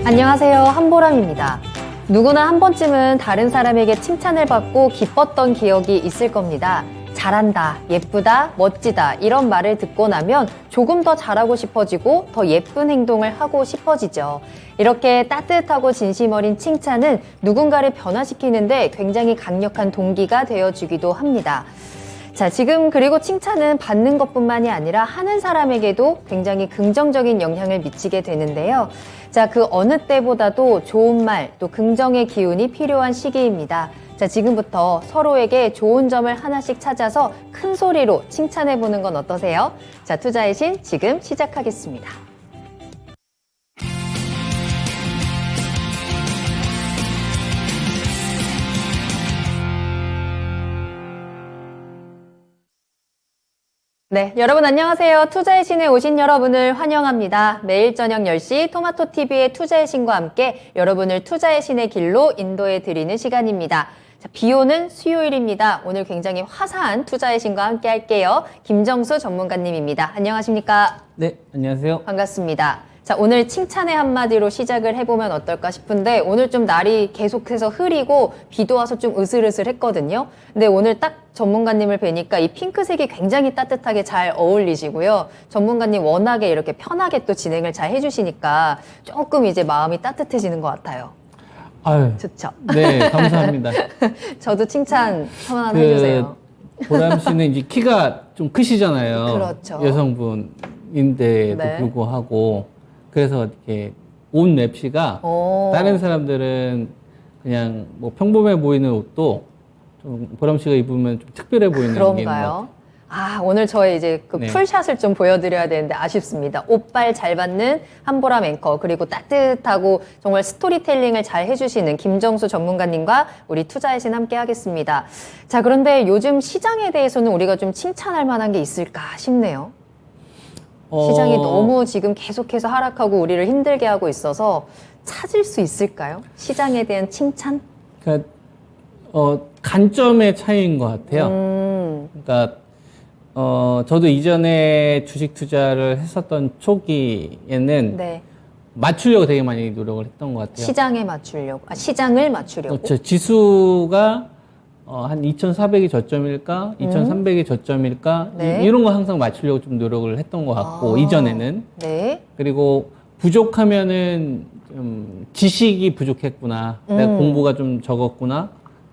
안녕하세요. 한보람입니다. 누구나 한 번쯤은 다른 사람에게 칭찬을 받고 기뻤던 기억이 있을 겁니다. 잘한다, 예쁘다, 멋지다 이런 말을 듣고 나면 조금 더 잘하고 싶어지고 더 예쁜 행동을 하고 싶어지죠. 이렇게 따뜻하고 진심 어린 칭찬은 누군가를 변화시키는데 굉장히 강력한 동기가 되어주기도 합니다. 자, 지금 그리고 칭찬은 받는 것뿐만이 아니라 하는 사람에게도 굉장히 긍정적인 영향을 미치게 되는데요. 자, 그 어느 때보다도 좋은 말, 또 긍정의 기운이 필요한 시기입니다. 자, 지금부터 서로에게 좋은 점을 하나씩 찾아서 큰 소리로 칭찬해 보는 건 어떠세요? 자, 투자의 신 지금 시작하겠습니다. 네, 여러분 안녕하세요. 투자의 신에 오신 여러분을 환영합니다. 매일 저녁 10시 토마토TV의 투자의 신과 함께 여러분을 투자의 신의 길로 인도해 드리는 시간입니다. 자, 비 오는 수요일입니다. 오늘 굉장히 화사한 투자의 신과 함께 할게요. 김정수 전문가님입니다. 안녕하십니까? 네, 안녕하세요. 반갑습니다. 자, 오늘 칭찬의 한마디로 시작을 해보면 어떨까 싶은데 오늘 좀 날이 계속해서 흐리고 비도 와서 좀 으슬으슬했거든요. 근데 오늘 딱 전문가님을 뵈니까 이 핑크색이 굉장히 따뜻하게 잘 어울리시고요. 전문가님 워낙에 이렇게 편하게 또 진행을 잘 해주시니까 조금 이제 마음이 따뜻해지는 것 같아요. 아유, 좋죠? 네, 감사합니다. 저도 칭찬 하나 해주세요. 보람 씨는 이제 키가 좀 크시잖아요. 그렇죠. 여성분인데도 네. 불구하고 그래서 이렇게 옷 맵시가 다른 사람들은 그냥 뭐 평범해 보이는 옷도 좀 보람 씨가 입으면 좀 특별해 보이는 게 있는 것 같아요. 그런가요? 아, 오늘 저의 이제 그 네. 풀샷을 좀 보여드려야 되는데 아쉽습니다. 옷발 잘 받는 한보람 앵커, 그리고 따뜻하고 정말 스토리텔링을 잘 해주시는 김정수 전문가님과 우리 투자의 신 함께 하겠습니다. 자, 그런데 요즘 시장에 대해서는 우리가 좀 칭찬할 만한 게 있을까 싶네요. 시장이 너무 지금 계속해서 하락하고 우리를 힘들게 하고 있어서 찾을 수 있을까요? 시장에 대한 칭찬? 그러니까 관점의 차이인 것 같아요. 그러니까 저도 이전에 주식 투자를 했었던 초기에는 네. 맞추려고 되게 많이 노력을 했던 것 같아요. 시장에 맞추려고, 시장을 맞추려고. 그렇죠. 지수가 한 2,400이 저점일까, 2,300이 저점일까, 네. 이런 거 항상 맞추려고 좀 노력을 했던 것 같고, 이전에는. 네. 그리고 부족하면은 좀 지식이 부족했구나, 내가 공부가 좀 적었구나,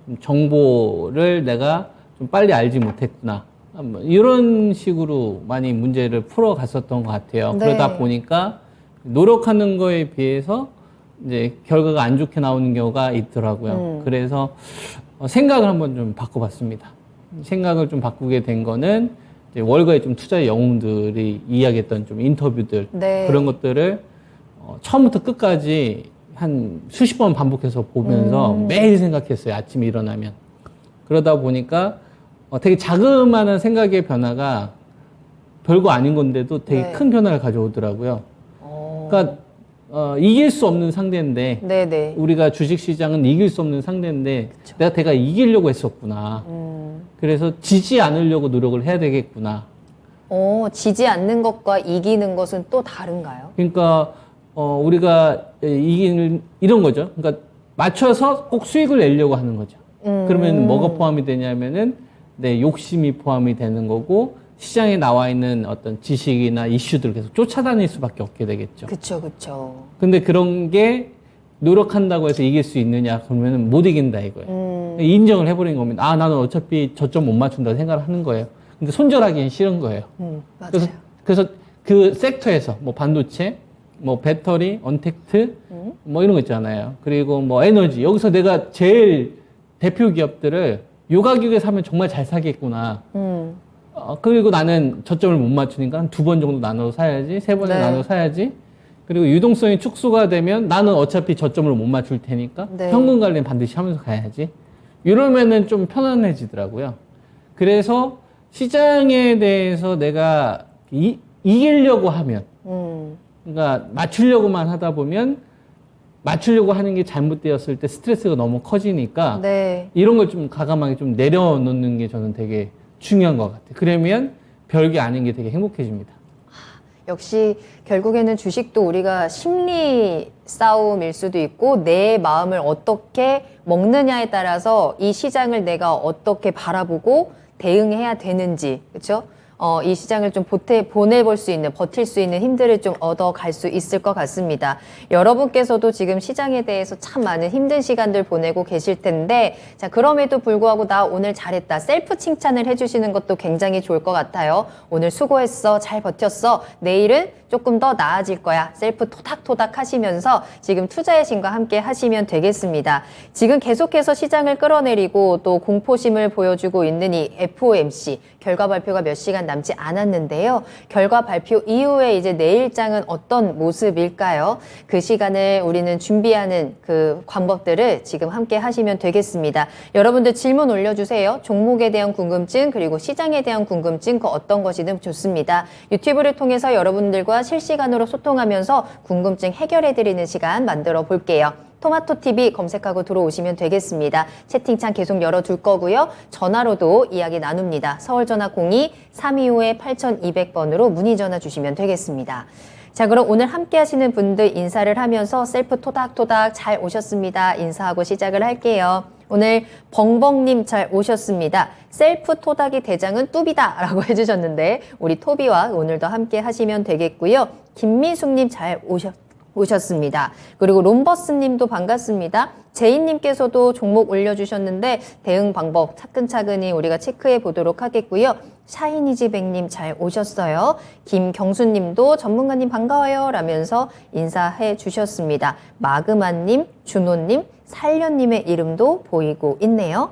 좀 정보를 내가 좀 빨리 알지 못했구나, 뭐 이런 식으로 많이 문제를 풀어 갔었던 것 같아요. 네. 그러다 보니까 노력하는 거에 비해서 이제 결과가 안 좋게 나오는 경우가 있더라고요. 그래서 생각을 한번 좀 바꿔봤습니다. 생각을 좀 바꾸게 된 거는 이제 월가의 좀 투자의 영웅들이 이야기했던 좀 인터뷰들, 네. 그런 것들을 처음부터 끝까지 한 수십 번 반복해서 보면서 매일 생각했어요. 아침에 일어나면. 그러다 보니까 되게 자그마한 생각의 변화가 별거 아닌 건데도 되게 네. 큰 변화를 가져오더라고요. 그러니까 이길 수 없는 상대인데, 네네. 우리가 주식시장은 이길 수 없는 상대인데, 내가 이기려고 했었구나. 그래서 지지 않으려고 노력을 해야 되겠구나. 지지 않는 것과 이기는 것은 또 다른가요? 그러니까 우리가 이기는 이런 거죠. 그러니까 맞춰서 꼭 수익을 내려고 하는 거죠. 그러면 뭐가 포함이 되냐면은 내 욕심이 포함이 되는 거고, 시장에 나와 있는 어떤 지식이나 이슈들을 계속 쫓아다닐 수밖에 없게 되겠죠. 그쵸, 그쵸. 근데 그런 게 노력한다고 해서 이길 수 있느냐 그러면 못 이긴다 이거예요. 인정을 해버린 겁니다. 아, 나는 어차피 저점 못 맞춘다고 생각을 하는 거예요. 근데 손절하기는 싫은 거예요. 맞아요. 그래서 그 섹터에서 뭐 반도체, 뭐 배터리, 언택트, 뭐 이런 거 있잖아요. 그리고 뭐 에너지, 여기서 내가 제일 대표 기업들을 요 가격에 사면 정말 잘 사겠구나. 그리고 나는 저점을 못 맞추니까 한 2번 정도 나눠 사야지, 3번에 네. 나눠 사야지. 그리고 유동성이 축소가 되면 나는 어차피 저점을 못 맞출 테니까 네. 현금 관리는 반드시 하면서 가야지. 이러면은 좀 편안해지더라고요. 그래서 시장에 대해서 내가 이기려고 하면, 그러니까 맞추려고만 하다 보면 맞추려고 하는 게 잘못되었을 때 스트레스가 너무 커지니까 네. 이런 걸 좀 과감하게 좀 내려놓는 게 저는 되게 중요한 것 같아요. 그러면 별게 아닌 게 되게 행복해집니다. 역시 결국에는 주식도 우리가 심리 싸움일 수도 있고 내 마음을 어떻게 먹느냐에 따라서 이 시장을 내가 어떻게 바라보고 대응해야 되는지, 그렇죠? 이 시장을 좀 보내볼 수 있는, 버틸 수 있는 힘들을 좀 얻어갈 수 있을 것 같습니다. 여러분께서도 지금 시장에 대해서 참 많은 힘든 시간들 보내고 계실 텐데, 자, 그럼에도 불구하고 나 오늘 잘했다. 셀프 칭찬을 해주시는 것도 굉장히 좋을 것 같아요. 오늘 수고했어. 잘 버텼어. 내일은 조금 더 나아질 거야. 셀프 토닥토닥 하시면서 지금 투자의 신과 함께 하시면 되겠습니다. 지금 계속해서 시장을 끌어내리고 또 공포심을 보여주고 있는 이 FOMC 결과 발표가 몇 시간 남지 않았는데요. 결과 발표 이후에 이제 내일장은 어떤 모습일까요? 그 시간을 우리는 준비하는 그 방법들을 지금 함께 하시면 되겠습니다. 여러분들 질문 올려주세요. 종목에 대한 궁금증 그리고 시장에 대한 궁금증 그 어떤 것이든 좋습니다. 유튜브를 통해서 여러분들과 실시간으로 소통하면서 궁금증 해결해드리는 시간 만들어 볼게요. 토마토TV 검색하고 들어오시면 되겠습니다. 채팅창 계속 열어둘 거고요. 전화로도 이야기 나눕니다. 서울전화 02-325-8200번으로 문의 전화 주시면 되겠습니다. 자, 그럼 오늘 함께 하시는 분들 인사를 하면서 셀프 토닥토닥 잘 오셨습니다. 인사하고 시작을 할게요. 오늘 벙벙님 잘 오셨습니다. 셀프 토닥이 대장은 뚜비다 라고 해주셨는데 우리 토비와 오늘도 함께 하시면 되겠고요. 김미숙님 잘 오셨습니다. 그리고 롬버스님도 반갑습니다. 제인님께서도 종목 올려주셨는데 대응 방법 차근차근히 우리가 체크해 보도록 하겠고요. 샤이니즈백님 잘 오셨어요. 김경수님도 전문가님 반가워요 라면서 인사해 주셨습니다. 마그마님, 준호님, 살련님의 이름도 보이고 있네요.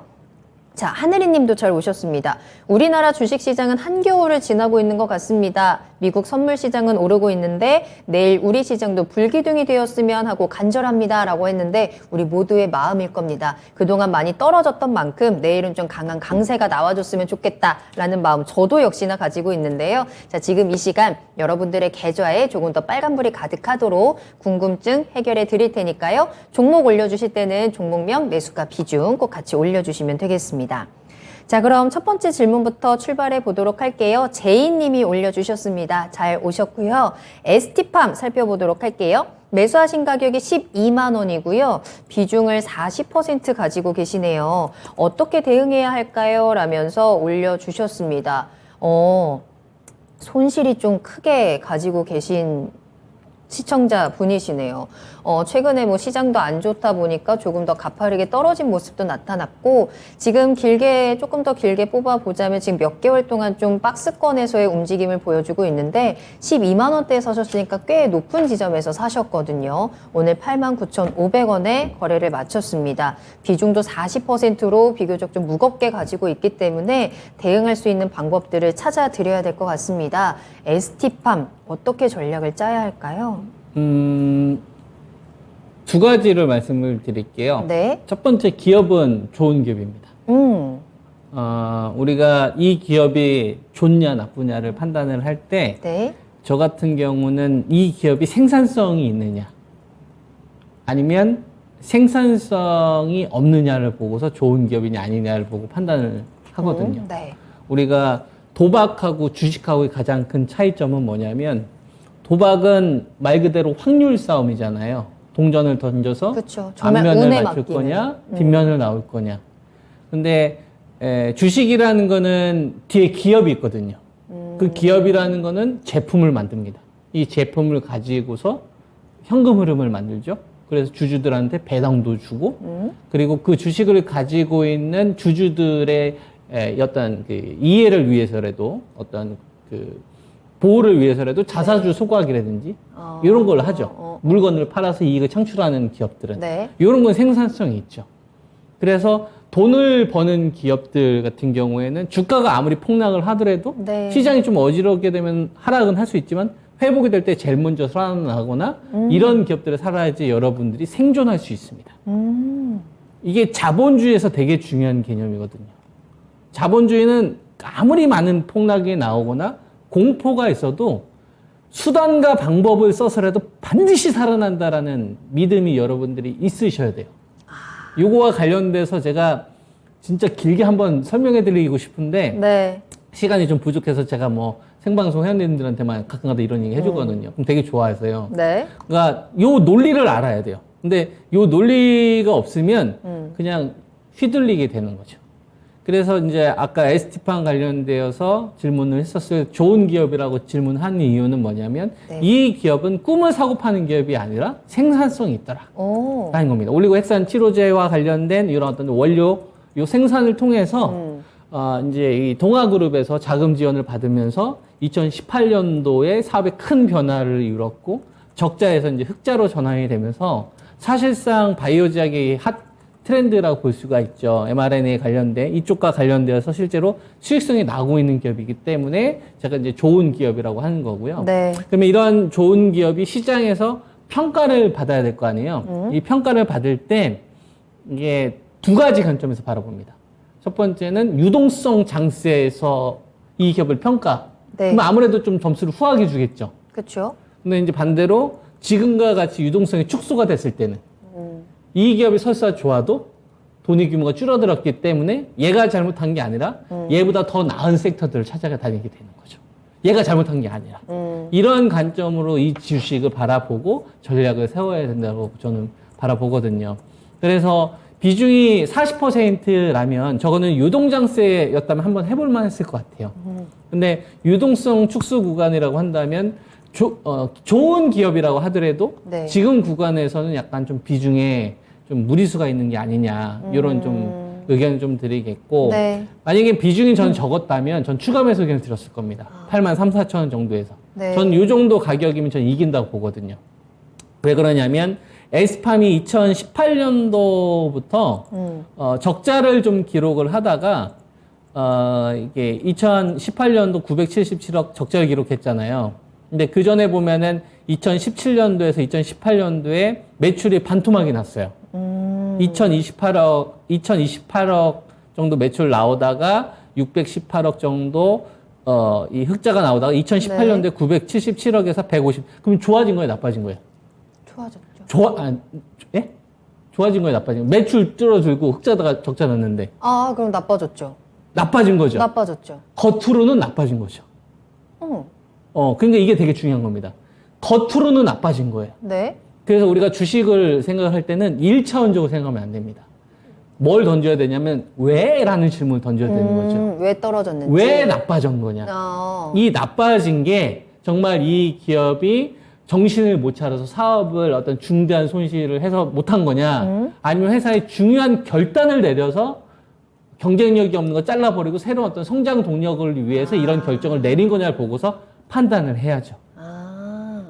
자, 하늘이님도 잘 오셨습니다. 우리나라 주식시장은 한겨울을 지나고 있는 것 같습니다. 미국 선물시장은 오르고 있는데 내일 우리 시장도 불기둥이 되었으면 하고 간절합니다 라고 했는데 우리 모두의 마음일 겁니다. 그동안 많이 떨어졌던 만큼 내일은 좀 강한 강세가 나와줬으면 좋겠다라는 마음 저도 역시나 가지고 있는데요. 자, 지금 이 시간 여러분들의 계좌에 조금 더 빨간불이 가득하도록 궁금증 해결해 드릴 테니까요. 종목 올려주실 때는 종목명, 매수가, 비중 꼭 같이 올려주시면 되겠습니다. 자, 그럼 첫 번째 질문부터 출발해 보도록 할게요. 제이님이 올려주셨습니다. 잘 오셨고요. ST팜 살펴보도록 할게요. 매수하신 가격이 12만 원이고요. 비중을 40% 가지고 계시네요. 어떻게 대응해야 할까요? 라면서 올려주셨습니다. 손실이 좀 크게 가지고 계신 시청자 분이시네요. 최근에 뭐 시장도 안 좋다 보니까 조금 더 가파르게 떨어진 모습도 나타났고, 지금 조금 더 길게 뽑아보자면 지금 몇 개월 동안 좀 박스권에서의 움직임을 보여주고 있는데, 12만 원대에 사셨으니까 꽤 높은 지점에서 사셨거든요. 오늘 89,500원에 거래를 마쳤습니다. 비중도 40%로 비교적 좀 무겁게 가지고 있기 때문에 대응할 수 있는 방법들을 찾아드려야 될 것 같습니다. ST팜, 어떻게 전략을 짜야 할까요? 두 가지를 말씀을 드릴게요. 네. 첫 번째, 기업은 좋은 기업입니다. 우리가 이 기업이 좋냐 나쁘냐를 판단을 할 때, 네. 저 같은 경우는 이 기업이 생산성이 있느냐, 아니면 생산성이 없느냐를 보고서 좋은 기업이냐 아니냐를 보고 판단을 하거든요. 네. 우리가 도박하고 주식하고의 가장 큰 차이점은 뭐냐면, 도박은 말 그대로 확률 싸움이잖아요. 동전을 던져서 그쵸. 정말 앞면을 운에 맞출 맡기는. 거냐, 뒷면을 나올 거냐. 근데 주식이라는 거는 뒤에 기업이 있거든요. 그 기업이라는 거는 제품을 만듭니다. 이 제품을 가지고서 현금 흐름을 만들죠. 그래서 주주들한테 배당도 주고, 그리고 그 주식을 가지고 있는 주주들의 어떤 그 이해를 위해서라도, 어떤 그 보호를 위해서라도 자사주 소각이라든지 이런 걸 하죠. 물건을 팔아서 이익을 창출하는 기업들은. 네. 이런 건 생산성이 있죠. 그래서 돈을 버는 기업들 같은 경우에는 주가가 아무리 폭락을 하더라도 네. 시장이 좀 어지럽게 되면 하락은 할 수 있지만 회복이 될 때 제일 먼저 살아나거나 이런 기업들을 살아야지 여러분들이 생존할 수 있습니다. 이게 자본주의에서 되게 중요한 개념이거든요. 자본주의는 아무리 많은 폭락이 나오거나 공포가 있어도 수단과 방법을 써서라도 반드시 살아난다라는 믿음이 여러분들이 있으셔야 돼요. 요거와 관련돼서 제가 진짜 길게 한번 설명해 드리고 싶은데, 네. 시간이 좀 부족해서 제가 뭐 생방송 회원님들한테만 가끔가다 이런 얘기 해주거든요. 그럼 되게 좋아해서요. 네. 그러니까 요 논리를 알아야 돼요. 근데 요 논리가 없으면 그냥 휘둘리게 되는 거죠. 그래서 이제 아까 ST판 관련되어서 질문을 했었어요. 좋은 기업이라고 질문한 이유는 뭐냐면 네. 이 기업은 꿈을 사고 파는 기업이 아니라 생산성이 있더라. 오. 라는 겁니다. 올리고 핵산 치료제와 관련된 이런 어떤 원료 요 생산을 통해서 이제 이 동아그룹에서 자금 지원을 받으면서 2018년도에 사업에 큰 변화를 이뤘고 적자에서 이제 흑자로 전환이 되면서 사실상 바이오 제약의 핫 트렌드라고 볼 수가 있죠. mRNA 관련된 이쪽과 관련되어서 실제로 수익성이 나고 있는 기업이기 때문에 제가 이제 좋은 기업이라고 하는 거고요. 네. 그러면 이런 좋은 기업이 시장에서 평가를 받아야 될 거 아니에요. 이 평가를 받을 때 이게 두 가지 관점에서 바라봅니다. 첫 번째는 유동성 장세에서 이 기업을 평가. 네. 그러면 아무래도 좀 점수를 후하게 주겠죠. 그렇죠. 근데 이제 반대로 지금과 같이 유동성이 축소가 됐을 때는 이 기업이 설사 좋아도 돈의 규모가 줄어들었기 때문에 얘가 잘못한 게 아니라 얘보다 더 나은 섹터들을 찾아가 다니게 되는 거죠. 얘가 잘못한 게 아니라. 이런 관점으로 이 주식을 바라보고 전략을 세워야 된다고 저는 바라보거든요. 그래서 비중이 40%라면 저거는 유동장세였다면 한번 해볼 만했을 것 같아요. 근데 유동성 축소 구간이라고 한다면 좋은 기업이라고 하더라도 네. 지금 구간에서는 약간 좀 비중에 좀 무리수가 있는 게 아니냐 이런 좀 의견을 좀 드리겠고 네. 만약에 비중이 전 적었다면 전 추가 매수 의견을 드렸을 겁니다. 8만 3, 4천 원 정도에서. 네. 전 이 정도 가격이면 전 이긴다고 보거든요. 왜 그러냐면 에스팜이 2018년도부터 적자를 좀 기록을 하다가 이게 2018년도 977억 적자를 기록했잖아요. 근데 그 전에 보면은 2017년도에서 2018년도에 매출이 반토막이 났어요. 2028억 정도 매출 나오다가 618억 정도 이 흑자가 나오다가 2018년도에 977억에서 150. 그럼 좋아진 거예요, 나빠진 거예요? 좋아졌죠. 예? 좋아진 거예요, 나빠진 거예요? 매출 줄어들고 흑자다가 적자 났는데 아, 그럼 나빠졌죠. 나빠진 거죠. 나빠졌죠. 겉으로는 나빠진 거죠. 그러니까 이게 되게 중요한 겁니다. 겉으로는 나빠진 거예요. 네. 그래서 우리가 주식을 생각할 때는 1차원적으로 생각하면 안 됩니다. 뭘 던져야 되냐면 왜? 라는 질문을 던져야 되는 거죠. 왜 떨어졌는지. 왜 나빠진 거냐. 이 나빠진 게 정말 이 기업이 정신을 못 차려서 사업을 어떤 중대한 손실을 해서 못한 거냐. 아니면 회사에 중요한 결단을 내려서 경쟁력이 없는 거 잘라버리고 새로운 어떤 성장 동력을 위해서 이런 결정을 내린 거냐를 보고서 판단을 해야죠.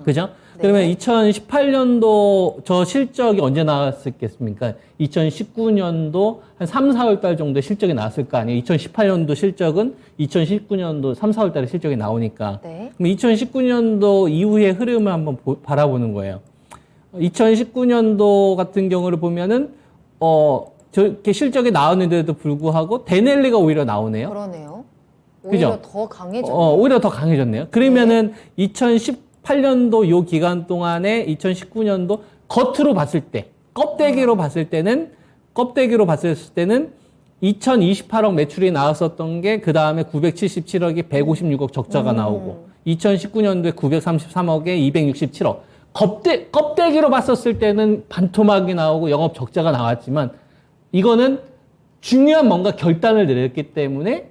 그죠? 그러면 2018년도 저 실적이 언제 나왔겠습니까? 2019년도 한 3, 4월 달 정도 실적이 나왔을 거 아니에요? 2018년도 실적은 2019년도 3, 4월 달에 실적이 나오니까. 네. 그럼 2019년도 이후의 흐름을 한번 바라보는 거예요. 2019년도 같은 경우를 보면은, 저렇게 실적이 나왔는데도 불구하고 데넬리가 오히려 나오네요. 그러네요. 그죠? 오히려 더 강해졌네요. 오히려 더 강해졌네요. 그러면은 2018년도 요 기간 동안에 2019년도 겉으로 봤을 때, 껍데기로 봤을 때는 2028억 매출이 나왔었던 게 그 다음에 977억에 156억 적자가 나오고 2019년도에 933억에 267억. 껍데기로 봤었을 때는 반토막이 나오고 영업 적자가 나왔지만 이거는 중요한 뭔가 결단을 내렸기 때문에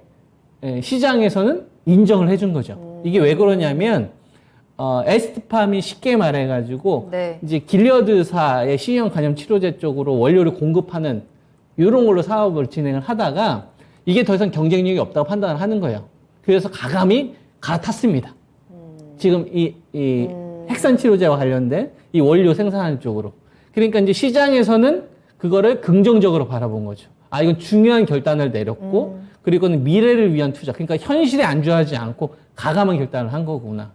시장에서는 인정을 해준 거죠. 이게 왜 그러냐면 에스트팜이 쉽게 말해가지고 네. 이제 길리어드사의 신형 간염 치료제 쪽으로 원료를 공급하는 이런 걸로 사업을 진행을 하다가 이게 더 이상 경쟁력이 없다고 판단을 하는 거예요. 그래서 가감히 갈아탔습니다. 지금 이 핵산 치료제와 관련된 이 원료 생산하는 쪽으로. 그러니까 이제 시장에서는 그거를 긍정적으로 바라본 거죠. 아, 이건 중요한 결단을 내렸고, 그리고는 미래를 위한 투자. 그러니까 현실에 안주하지 않고 가감한 결단을 한 거구나.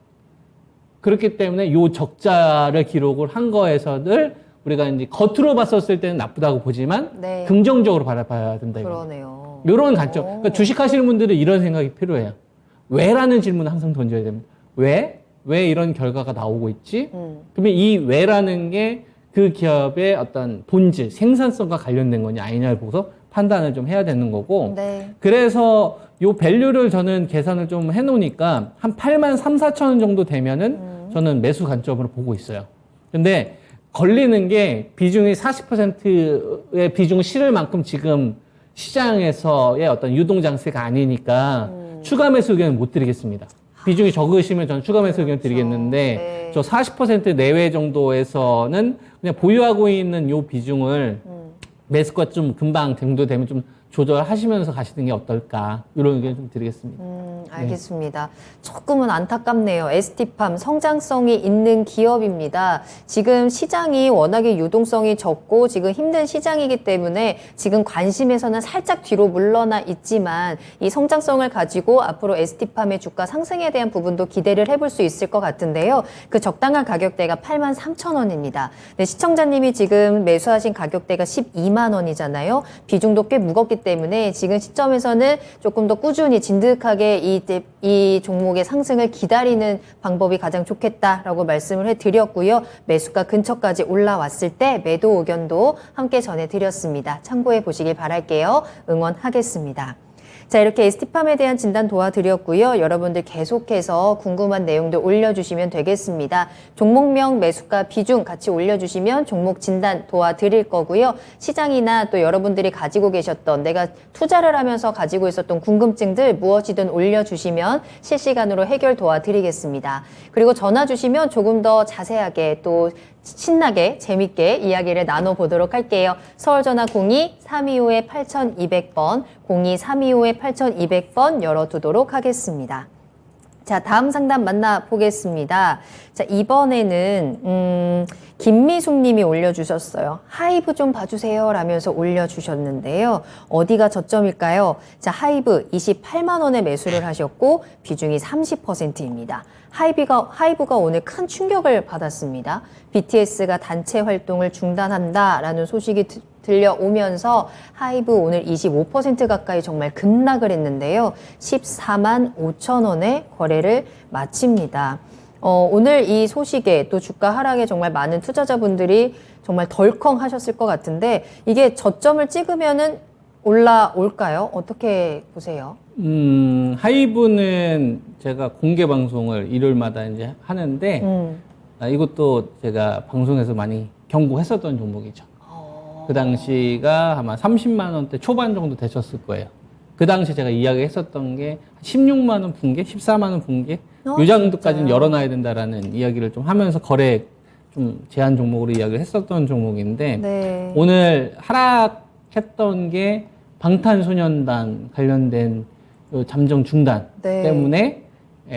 그렇기 때문에 요 적자를 기록을 한 거에서들 우리가 이제 겉으로 봤었을 때는 나쁘다고 보지만 네. 긍정적으로 바라봐야 된다. 그러네요. 이런 관점. 그러니까 주식하시는 분들은 이런 생각이 필요해요. 왜라는 질문을 항상 던져야 됩니다. 왜? 왜 이런 결과가 나오고 있지? 그러면 이 왜라는 게 그 기업의 어떤 본질, 생산성과 관련된 거냐 아니냐를 보고서 판단을 좀 해야 되는 거고. 네. 그래서 요 밸류를 저는 계산을 좀 해놓으니까 한 8만 3, 4천 원 정도 되면은 저는 매수 관점으로 보고 있어요. 근데 걸리는 게 비중이 40%의 비중을 실을 만큼 지금 시장에서의 어떤 유동 장세가 아니니까 추가 매수 의견을 못 드리겠습니다. 비중이 적으시면 저는 추가 매수 의견 드리겠는데 네. 저 40% 내외 정도에서는 그냥 보유하고 있는 요 비중을 매수가 좀 금방 정도 되면 좀 조절하시면서 가시는 게 어떨까 이런 의견 좀 드리겠습니다. 알겠습니다. 조금은 안타깝네요. ST팜 성장성이 있는 기업입니다. 지금 시장이 워낙에 유동성이 적고 지금 힘든 시장이기 때문에 지금 관심에서는 살짝 뒤로 물러나 있지만 이 성장성을 가지고 앞으로 ST팜의 주가 상승에 대한 부분도 기대를 해볼 수 있을 것 같은데요. 그 적당한 가격대가 8만 3천 원입니다. 네, 시청자님이 지금 매수하신 가격대가 12만 원이잖아요. 비중도 꽤 무겁기 때문에 지금 시점에서는 조금 더 꾸준히 진득하게 이 종목의 상승을 기다리는 방법이 가장 좋겠다라고 말씀을 해드렸고요. 매수가 근처까지 올라왔을 때 매도 의견도 함께 전해드렸습니다. 참고해 보시길 바랄게요. 응원하겠습니다. 자, 이렇게 ST팜에 대한 진단 도와드렸고요. 여러분들 계속해서 궁금한 내용들 올려주시면 되겠습니다. 종목명, 매수가, 비중 같이 올려주시면 종목 진단 도와드릴 거고요. 시장이나 또 여러분들이 가지고 계셨던 내가 투자를 하면서 가지고 있었던 궁금증들 무엇이든 올려주시면 실시간으로 해결 도와드리겠습니다. 그리고 전화 주시면 조금 더 자세하게 또 신나게 재밌게 이야기를 나눠보도록 할게요. 서울전화 02-325-8200번, 02-325-8200번 열어두도록 하겠습니다. 자, 다음 상담 만나보겠습니다. 자, 이번에는 김미숙 님이 올려주셨어요. 하이브 좀 봐주세요 라면서 올려주셨는데요. 어디가 저점일까요? 자, 하이브 28만 원에 매수를 하셨고 비중이 30%입니다. 하이브가 오늘 큰 충격을 받았습니다. BTS가 단체 활동을 중단한다라는 소식이 들려오면서 하이브 오늘 25% 가까이 정말 급락을 했는데요. 14만 5천 원에 거래를 마칩니다. 오늘 이 소식에 또 주가 하락에 정말 많은 투자자분들이 정말 덜컹 하셨을 것 같은데 이게 저점을 찍으면은 올라올까요? 어떻게 보세요? 하이브는 제가 공개 방송을 일요일마다 이제 하는데 이것도 제가 방송에서 많이 경고했었던 종목이죠. 그 당시가 아마 30만 원대 초반 정도 되셨을 거예요. 그 당시 제가 이야기했었던 게 16만 원 분개, 14만 원 분개 이 정도까지는 진짜요? 열어놔야 된다라는 이야기를 좀 하면서 거래 좀 제한 종목으로 이야기를 했었던 종목인데 네. 오늘 하락했던 게 방탄소년단 관련된 요 잠정 중단 네. 때문에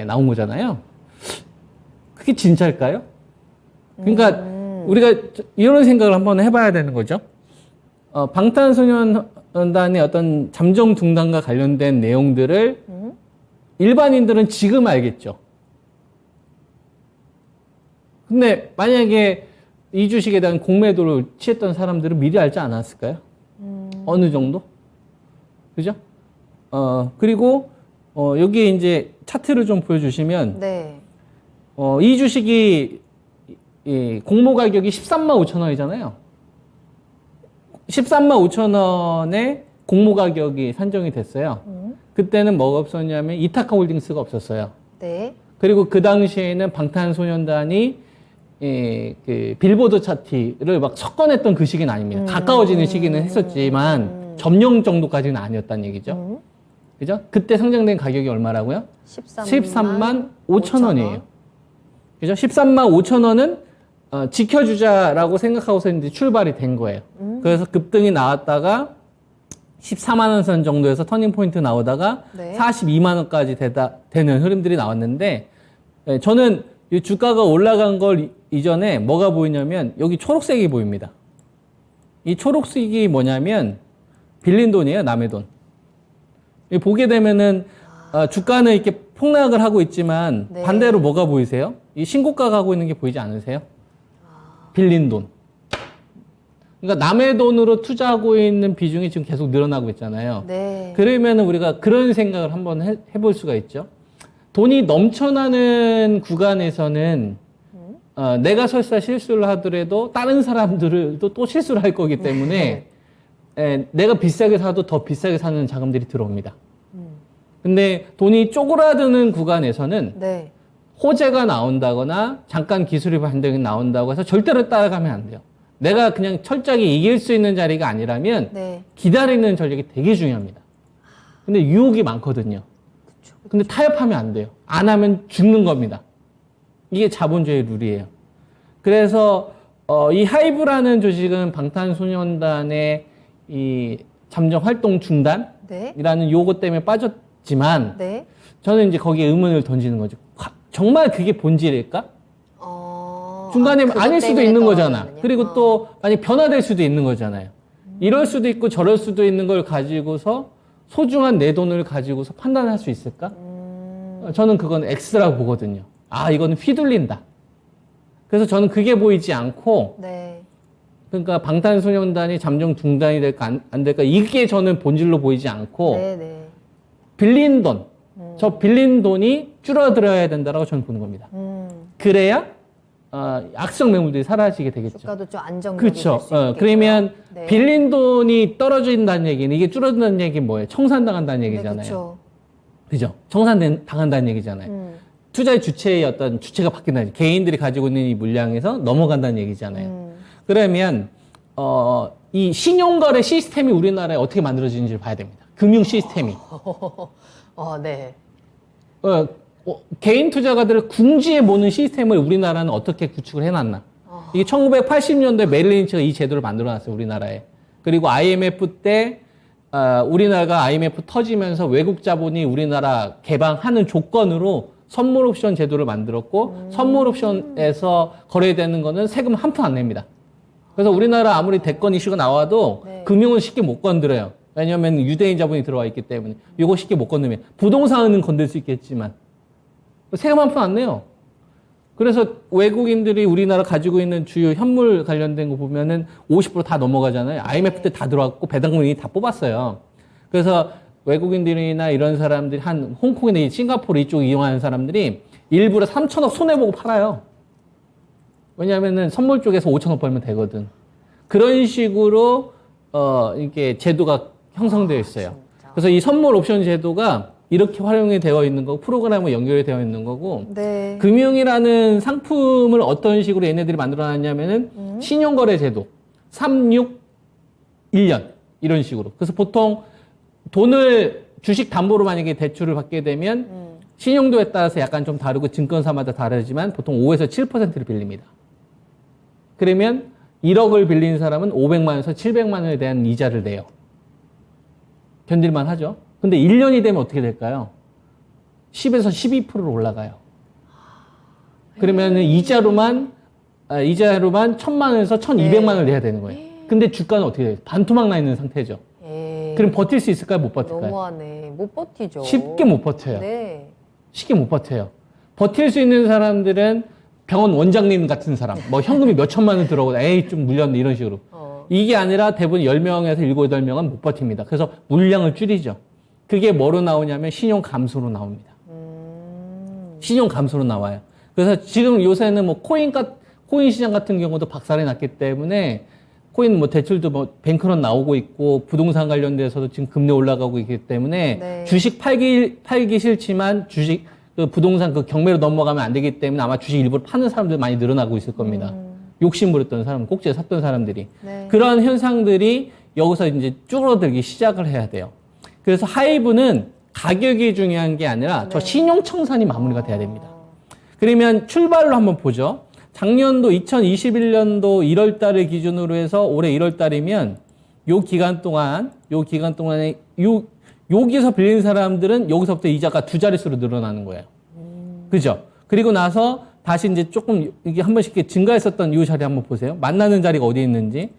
나온 거잖아요. 그게 진짜일까요? 그러니까 우리가 이런 생각을 한번 해봐야 되는 거죠. 방탄소년단의 어떤 잠정 중단과 관련된 내용들을 일반인들은 지금 알겠죠. 근데 만약에 이 주식에 대한 공매도를 취했던 사람들은 미리 알지 않았을까요? 어느 정도? 그죠? 그리고 여기에 이제 차트를 좀 보여주시면 네. 이 주식이 이 공모 가격이 13만 5천 원이잖아요. 13만 5천 원에 공모 가격이 산정이 됐어요. 그때는 뭐가 없었냐면 이타카 홀딩스가 없었어요. 네. 그리고 그 당시에는 방탄소년단이 그 빌보드 차트를 막 석권했던 그 시기는 아닙니다. 가까워지는 시기는 했었지만 점령 정도까지는 아니었다는 얘기죠. 그죠? 그때 상장된 가격이 얼마라고요? 13만 5천 원이에요. 그죠? 13만 5천 원은 지켜주자라고 생각하고서 이제 출발이 된 거예요. 그래서 급등이 나왔다가 14만 원 선 정도에서 터닝 포인트 나오다가 네. 42만 원까지 되는 흐름들이 나왔는데 저는 이 주가가 올라간 걸 이전에 뭐가 보이냐면 여기 초록색이 보입니다. 이 초록색이 뭐냐면 빌린 돈이에요, 남의 돈. 보게 되면은 주가는 이렇게 폭락을 하고 있지만 네. 반대로 뭐가 보이세요? 이 신고가 가고 있는 게 보이지 않으세요? 빌린 돈. 그러니까 남의 돈으로 투자하고 있는 비중이 지금 계속 늘어나고 있잖아요. 네. 그러면 우리가 그런 생각을 한번 해볼 수가 있죠. 돈이 넘쳐나는 구간에서는 내가 설사 실수를 하더라도 다른 사람들도 또 실수를 할 거기 때문에 내가 비싸게 사도 더 비싸게 사는 자금들이 들어옵니다. 근데 돈이 쪼그라드는 구간에서는 네. 호재가 나온다거나 잠깐 기술이 반등이 나온다고 해서 절대로 따라가면 안 돼요. 내가 그냥 철저하게 이길 수 있는 자리가 아니라면 네. 기다리는 전략이 되게 중요합니다. 근데 유혹이 많거든요. 근데 타협하면 안 돼요. 안 하면 죽는 겁니다. 이게 자본주의 룰이에요. 그래서 이 하이브라는 조직은 방탄소년단의 이 잠정 활동 중단이라는 네. 요거 때문에 빠졌지만 네. 저는 이제 거기에 의문을 던지는 거죠. 정말 그게 본질일까? 중간에 그것 아닐 수도 때문에 있는 거잖아. 떨어지는군요. 그리고 또 아니 변화될 수도 있는 거잖아요. 이럴 수도 있고 저럴 수도 있는 걸 가지고서 소중한 내 돈을 가지고서 판단할 수 있을까? 저는 그건 X라고 보거든요. 아, 이거는 휘둘린다. 그래서 저는 그게 보이지 않고 네. 그러니까 방탄소년단이 잠정 중단이 될까 안 될까 이게 저는 본질로 보이지 않고 네. 네. 빌린 돈, 저 빌린 돈이 줄어들어야 된다라고 저는 보는 겁니다. 그래야 악성 매물들이 사라지게 되겠죠. 주가도 좀 안정적이 그렇죠. 될수 있겠죠. 그러면 네. 빌린 돈이 떨어진다는 얘기는 이게 줄어든다는 얘기는 뭐예요? 청산당한다는 얘기잖아요. 네, 그렇죠. 그죠? 청산당한다는 얘기잖아요. 투자의 주체의 어떤 주체가 바뀐다는 얘기. 개인들이 가지고 있는 이 물량에서 넘어간다는 얘기잖아요. 그러면 이 신용거래 시스템이 우리나라에 어떻게 만들어지는지를 봐야 됩니다. 금융 시스템이. 네. 개인 투자가들을 궁지에 모는 시스템을 우리나라는 어떻게 구축을 해놨나. 이게 1980년도에 메릴 린치가 이 제도를 만들어놨어요, 우리나라에. 그리고 IMF 때 우리나라가 IMF 터지면서 외국 자본이 우리나라 개방하는 조건으로 선물 옵션 제도를 만들었고 선물 옵션에서 거래되는 거는 세금 한 푼 안 냅니다. 그래서 우리나라 아무리 대권 이슈가 나와도 네. 금융은 쉽게 못 건드려요. 왜냐하면 유대인 자본이 들어와 있기 때문에 이거 쉽게 못 건드면 부동산은 건들 수 있겠지만 세금 한 푼 안 내요. 그래서 외국인들이 우리나라 가지고 있는 주요 현물 관련된 거 보면은 50% 다 넘어가잖아요. IMF 때 다 들어왔고 배당금이 다 뽑았어요. 그래서 외국인들이나 이런 사람들이 한 홍콩이나 싱가포르 이쪽 이용하는 사람들이 일부러 3천억 손해보고 팔아요. 왜냐하면은 선물 쪽에서 5천억 벌면 되거든. 그런 식으로 이렇게 제도가 형성되어 있어요. 그래서 이 선물 옵션 제도가 이렇게 활용이 되어 있는 거고 프로그램과 연결이 되어 있는 거고 네. 금융이라는 상품을 어떤 식으로 얘네들이 만들어놨냐면은 신용거래 제도 3, 6, 1년 이런 식으로. 그래서 보통 돈을 주식 담보로 만약에 대출을 받게 되면 신용도에 따라서 약간 좀 다르고 증권사마다 다르지만 보통 5에서 7%를 빌립니다. 그러면 1억을 빌린 사람은 500만 원에서 700만 원에 대한 이자를 내요. 견딜만 하죠. 근데 1년이 되면 어떻게 될까요? 10에서 12%로 올라가요. 그러면 이자로만 1,000만 원에서 1,200만 원을 내야 되는 거예요. 근데 주가는 어떻게 돼요? 반토막 나 있는 상태죠. 그럼 버틸 수 있을까요? 못 버틸까요? 너무하네. 못 버티죠. 쉽게 못 버텨요. 네. 쉽게 못 버텨요. 버틸 수 있는 사람들은 병원 원장님 같은 사람, 뭐 현금이 몇 천만 원 들어오고, 에이, 좀 물렸네, 이런 식으로. 이게 아니라 대부분 10명에서 7, 8명은 못 버팁니다. 그래서 물량을 줄이죠. 그게 뭐로 나오냐면 신용 감소로 나옵니다. 신용 감소로 나와요. 그래서 지금 요새는 뭐 코인 시장 같은 경우도 박살이 났기 때문에 코인 뭐 대출도 뭐 뱅크런 나오고 있고 부동산 관련돼서도 지금 금리 올라가고 있기 때문에 네. 주식 팔기 싫지만 주식 그 부동산 그 경매로 넘어가면 안 되기 때문에 아마 주식 일부러 파는 사람들 많이 늘어나고 있을 겁니다. 욕심 부렸던 사람, 꼭지에 샀던 사람들이. 네. 그런 현상들이 여기서 이제 줄어들기 시작을 해야 돼요. 그래서 하이브는 가격이 중요한 게 아니라 저 신용청산이 마무리가 돼야 됩니다. 그러면 출발로 한번 보죠. 작년도 2021년도 1월 달을 기준으로 해서 올해 1월 달이면 요 기간 동안에 여기서 빌린 사람들은 여기서부터 이자가 두 자릿수로 늘어나는 거예요. 그죠? 그리고 나서 다시 이제 조금 이게 한 번씩 이렇게 증가했었던 이 자리 한번 보세요. 만나는 자리가 어디 있는지.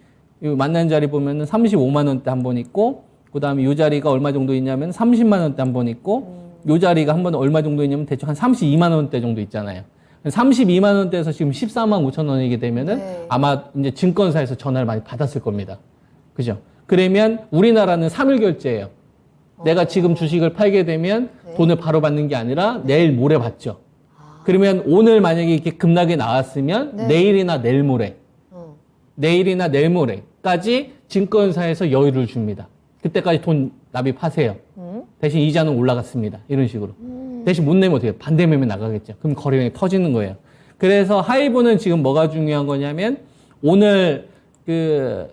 이 만나는 자리 보면은 35만 원대 한 번 있고, 그 다음에 이 자리가 얼마 정도 있냐면 30만 원대 한 번 있고, 이 자리가 한 번 얼마 정도 있냐면 대충 한 32만 원대 정도 있잖아요. 32만 원대에서 지금 14만 5천 원이게 되면은 네. 아마 이제 증권사에서 전화를 많이 받았을 겁니다. 그죠? 그러면 우리나라는 3일 결제예요. 내가 지금 주식을 팔게 되면 돈을 바로 받는 게 아니라 내일 모레 받죠. 그러면 오늘 만약에 이렇게 급락이 나왔으면 내일이나 내일 모레까지 증권사에서 여유를 줍니다. 그때까지 돈 납입하세요. 대신 이자는 올라갔습니다. 이런 식으로. 대신 못 내면 어떻게 해요? 반대 매매 나가겠죠. 그럼 거래량이 터지는 거예요. 그래서 하이브는 지금 뭐가 중요한 거냐면 오늘 그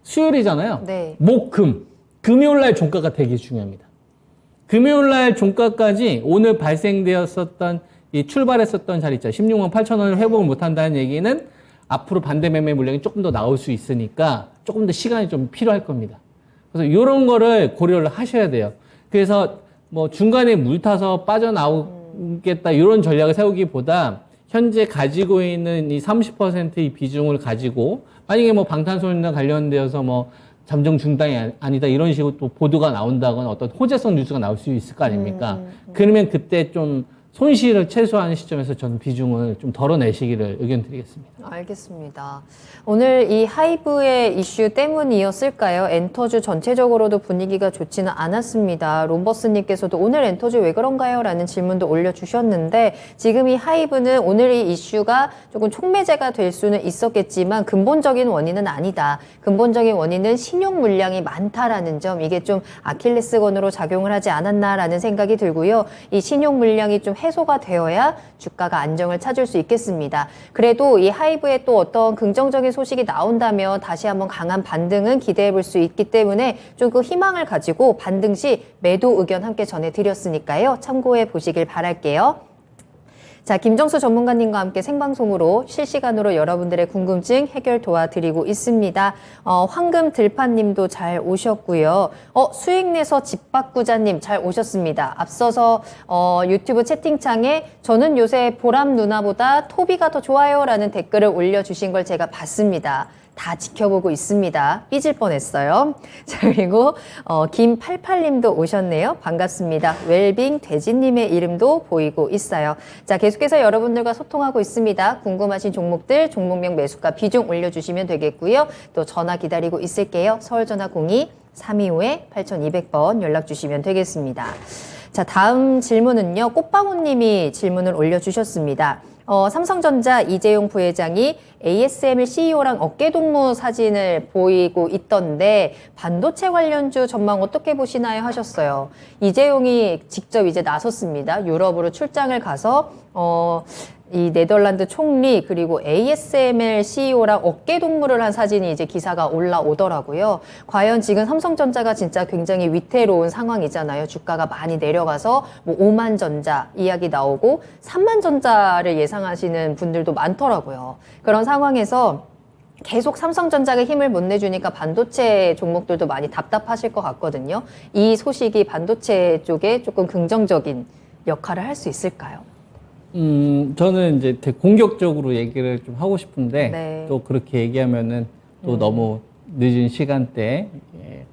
수요일이잖아요. 네. 금요일날 종가가 되게 중요합니다. 금요일날 종가까지 오늘 발생되었었던 이 출발했었던 자리 있죠. 16만 8천 원을 회복을 못한다는 얘기는 앞으로 반대 매매 물량이 조금 더 나올 수 있으니까 조금 더 시간이 좀 필요할 겁니다. 그래서 이런 거를 고려를 하셔야 돼요. 그래서 뭐 중간에 물 타서 빠져나오겠다 이런 전략을 세우기보다 현재 가지고 있는 이 30%의 비중을 가지고 만약에 뭐 방탄소년단 관련되어서 뭐 잠정 중단이 아니다 이런 식으로 또 보도가 나온다거나 어떤 호재성 뉴스가 나올 수 있을 거 아닙니까? 그러면 그때 좀 손실을 최소화하는 시점에서 저는 비중을 좀 덜어내시기를 의견 드리겠습니다. 알겠습니다. 오늘 이 하이브의 이슈 때문이었을까요? 엔터주 전체적으로도 분위기가 좋지는 않았습니다. 롬버스님께서도 오늘 엔터주 왜 그런가요? 라는 질문도 올려주셨는데 지금 이 하이브는 오늘 이 이슈가 조금 촉매제가 될 수는 있었겠지만 근본적인 원인은 아니다. 근본적인 원인은 신용 물량이 많다라는 점 이게 좀 아킬레스건으로 작용을 하지 않았나라는 생각이 들고요. 이 신용 물량이 좀 해소가 되어야 주가가 안정을 찾을 수 있겠습니다. 그래도 이 하이브에 또 어떤 긍정적인 소식이 나온다면 다시 한번 강한 반등은 기대해 볼 수 있기 때문에 좀 그 희망을 가지고 반등 시 매도 의견 함께 전해드렸으니까요. 참고해 보시길 바랄게요. 자, 김정수 전문가님과 함께 생방송으로 실시간으로 여러분들의 궁금증 해결 도와드리고 있습니다. 황금 들판님도 잘 오셨고요. 수익 내서 집 바꾸자님 잘 오셨습니다. 앞서서 유튜브 채팅창에 저는 요새 보람 누나보다 토비가 더 좋아요 라는 댓글을 올려주신 걸 제가 봤습니다. 다 지켜보고 있습니다. 삐질 뻔했어요. 자, 그리고 김88님도 오셨네요. 반갑습니다. 웰빙 돼지님의 이름도 보이고 있어요. 자, 계속해서 여러분들과 소통하고 있습니다. 궁금하신 종목들, 종목명 매수가 비중 올려주시면 되겠고요. 또 전화 기다리고 있을게요. 서울전화 02-325-8200번 연락 주시면 되겠습니다. 자, 다음 질문은요. 꽃방울님이 질문을 올려주셨습니다. 삼성전자 이재용 부회장이 ASML CEO랑 어깨동무 사진을 보이고 있던데 반도체 관련주 전망 어떻게 보시나요? 하셨어요. 이재용이 직접 이제 나섰습니다. 유럽으로 출장을 가서 이 네덜란드 총리 그리고 ASML CEO랑 어깨동무를 한 사진이 이제 기사가 올라오더라고요. 과연 지금 삼성전자가 진짜 굉장히 위태로운 상황이잖아요. 주가가 많이 내려가서 뭐 5만 전자 이야기 나오고 3만 전자를 예상하시는 분들도 많더라고요. 그런 상황에서 계속 삼성전자가 힘을 못 내주니까 반도체 종목들도 많이 답답하실 것 같거든요. 이 소식이 반도체 쪽에 조금 긍정적인 역할을 할 수 있을까요? 저는 이제 되게 공격적으로 얘기를 좀 하고 싶은데 네. 또 그렇게 얘기하면은 또 너무 늦은 시간대에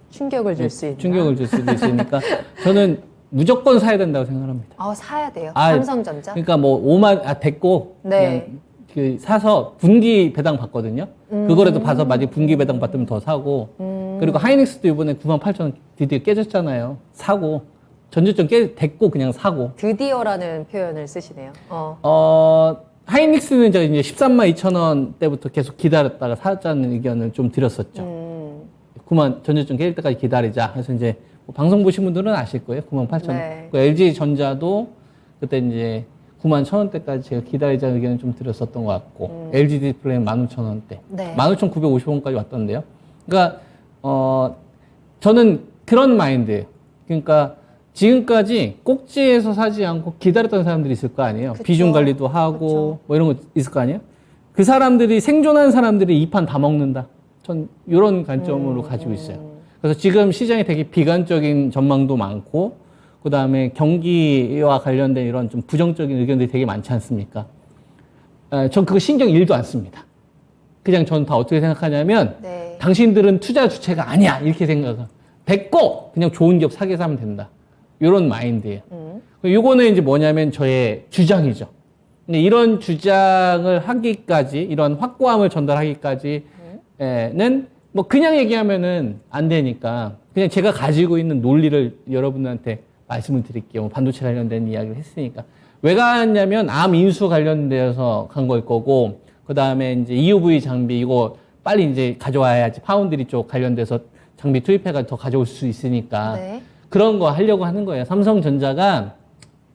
충격을 줄 수 있나? 충격을 줄 수도 있으니까 저는 무조건 사야 된다고 생각합니다. 사야 돼요. 아, 삼성전자. 그러니까 뭐 5만 됐고 네. 그냥 그 사서 분기 배당 받거든요. 그거라도 봐서 만약 분기 배당 받으면 더 사고 그리고 하이닉스도 이번에 98,000원 드디어 깨졌잖아요. 사고 전저점 됐고 그냥 사고. 드디어라는 표현을 쓰시네요. 하이닉스는 제가 이제 13만 2천 원 때부터 계속 기다렸다가 사자는 의견을 좀 드렸었죠. 9만 전저점 깰 때까지 기다리자. 그래서 이제 뭐 방송 보신 분들은 아실 거예요. 9만 8천 원. 네. LG 전자도 그때 이제 9만 1천 원대까지 제가 기다리자 의견을 좀 드렸었던 것 같고 LG 디스플레이는 15,000원대. 네. 15,950원까지 왔던데요. 그러니까 저는 그런 마인드예요. 그러니까 지금까지 꼭지에서 사지 않고 기다렸던 사람들이 있을 거 아니에요. 그쵸. 비중 관리도 하고 뭐 이런 거 있을 거 아니에요. 그 사람들이 생존한 사람들이 이 판 다 먹는다. 전 이런 관점으로 가지고 있어요. 그래서 지금 시장이 되게 비관적인 전망도 많고 그 다음에 경기와 관련된 이런 좀 부정적인 의견들이 되게 많지 않습니까? 전 그거 신경 1도 안 씁니다. 그냥 전 다 어떻게 생각하냐면 네. 당신들은 투자 주체가 아니야 이렇게 생각해서 됐고 그냥 좋은 기업 사게 사면 된다. 이런 마인드예요. 요거는 이제 뭐냐면 저의 주장이죠. 근데 이런 주장을 하기까지, 이런 확고함을 전달하기까지는 뭐 그냥 얘기하면은 안 되니까 그냥 제가 가지고 있는 논리를 여러분들한테 말씀을 드릴게요. 뭐 반도체 관련된 이야기를 했으니까. 왜 갔냐면 암 인수 관련되어서 간 걸 거고, 그 다음에 이제 EUV 장비 이거 빨리 이제 가져와야지 파운드리 쪽 관련돼서 장비 투입해가 더 가져올 수 있으니까. 네. 그런 거 하려고 하는 거예요. 삼성전자가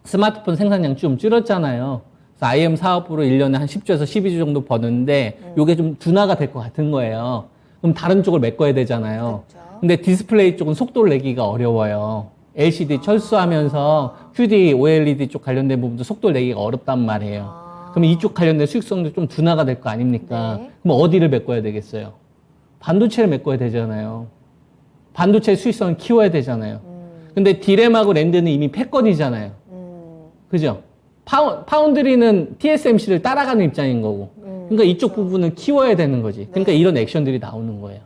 스마트폰 생산량 좀 줄였잖아요. 그래서 IM 사업으로 1년에 한 10조에서 12조 정도 버는데 요게 좀 둔화가 될 것 같은 거예요. 그럼 다른 쪽을 메꿔야 되잖아요. 그렇죠. 근데 디스플레이 쪽은 속도를 내기가 어려워요. LCD 철수하면서 QD, OLED 쪽 관련된 부분도 속도를 내기가 어렵단 말이에요. 그럼 이쪽 관련된 수익성도 좀 둔화가 될 거 아닙니까? 네. 그럼 어디를 메꿔야 되겠어요? 반도체를 메꿔야 되잖아요. 반도체 수익성을 키워야 되잖아요. 근데 디램하고 랜드는 이미 패권이잖아요. 그죠? 파운드리는 TSMC를 따라가는 입장인 거고. 그러니까 이쪽 부분을 키워야 되는 거지. 그러니까 이런 액션들이 나오는 거예요.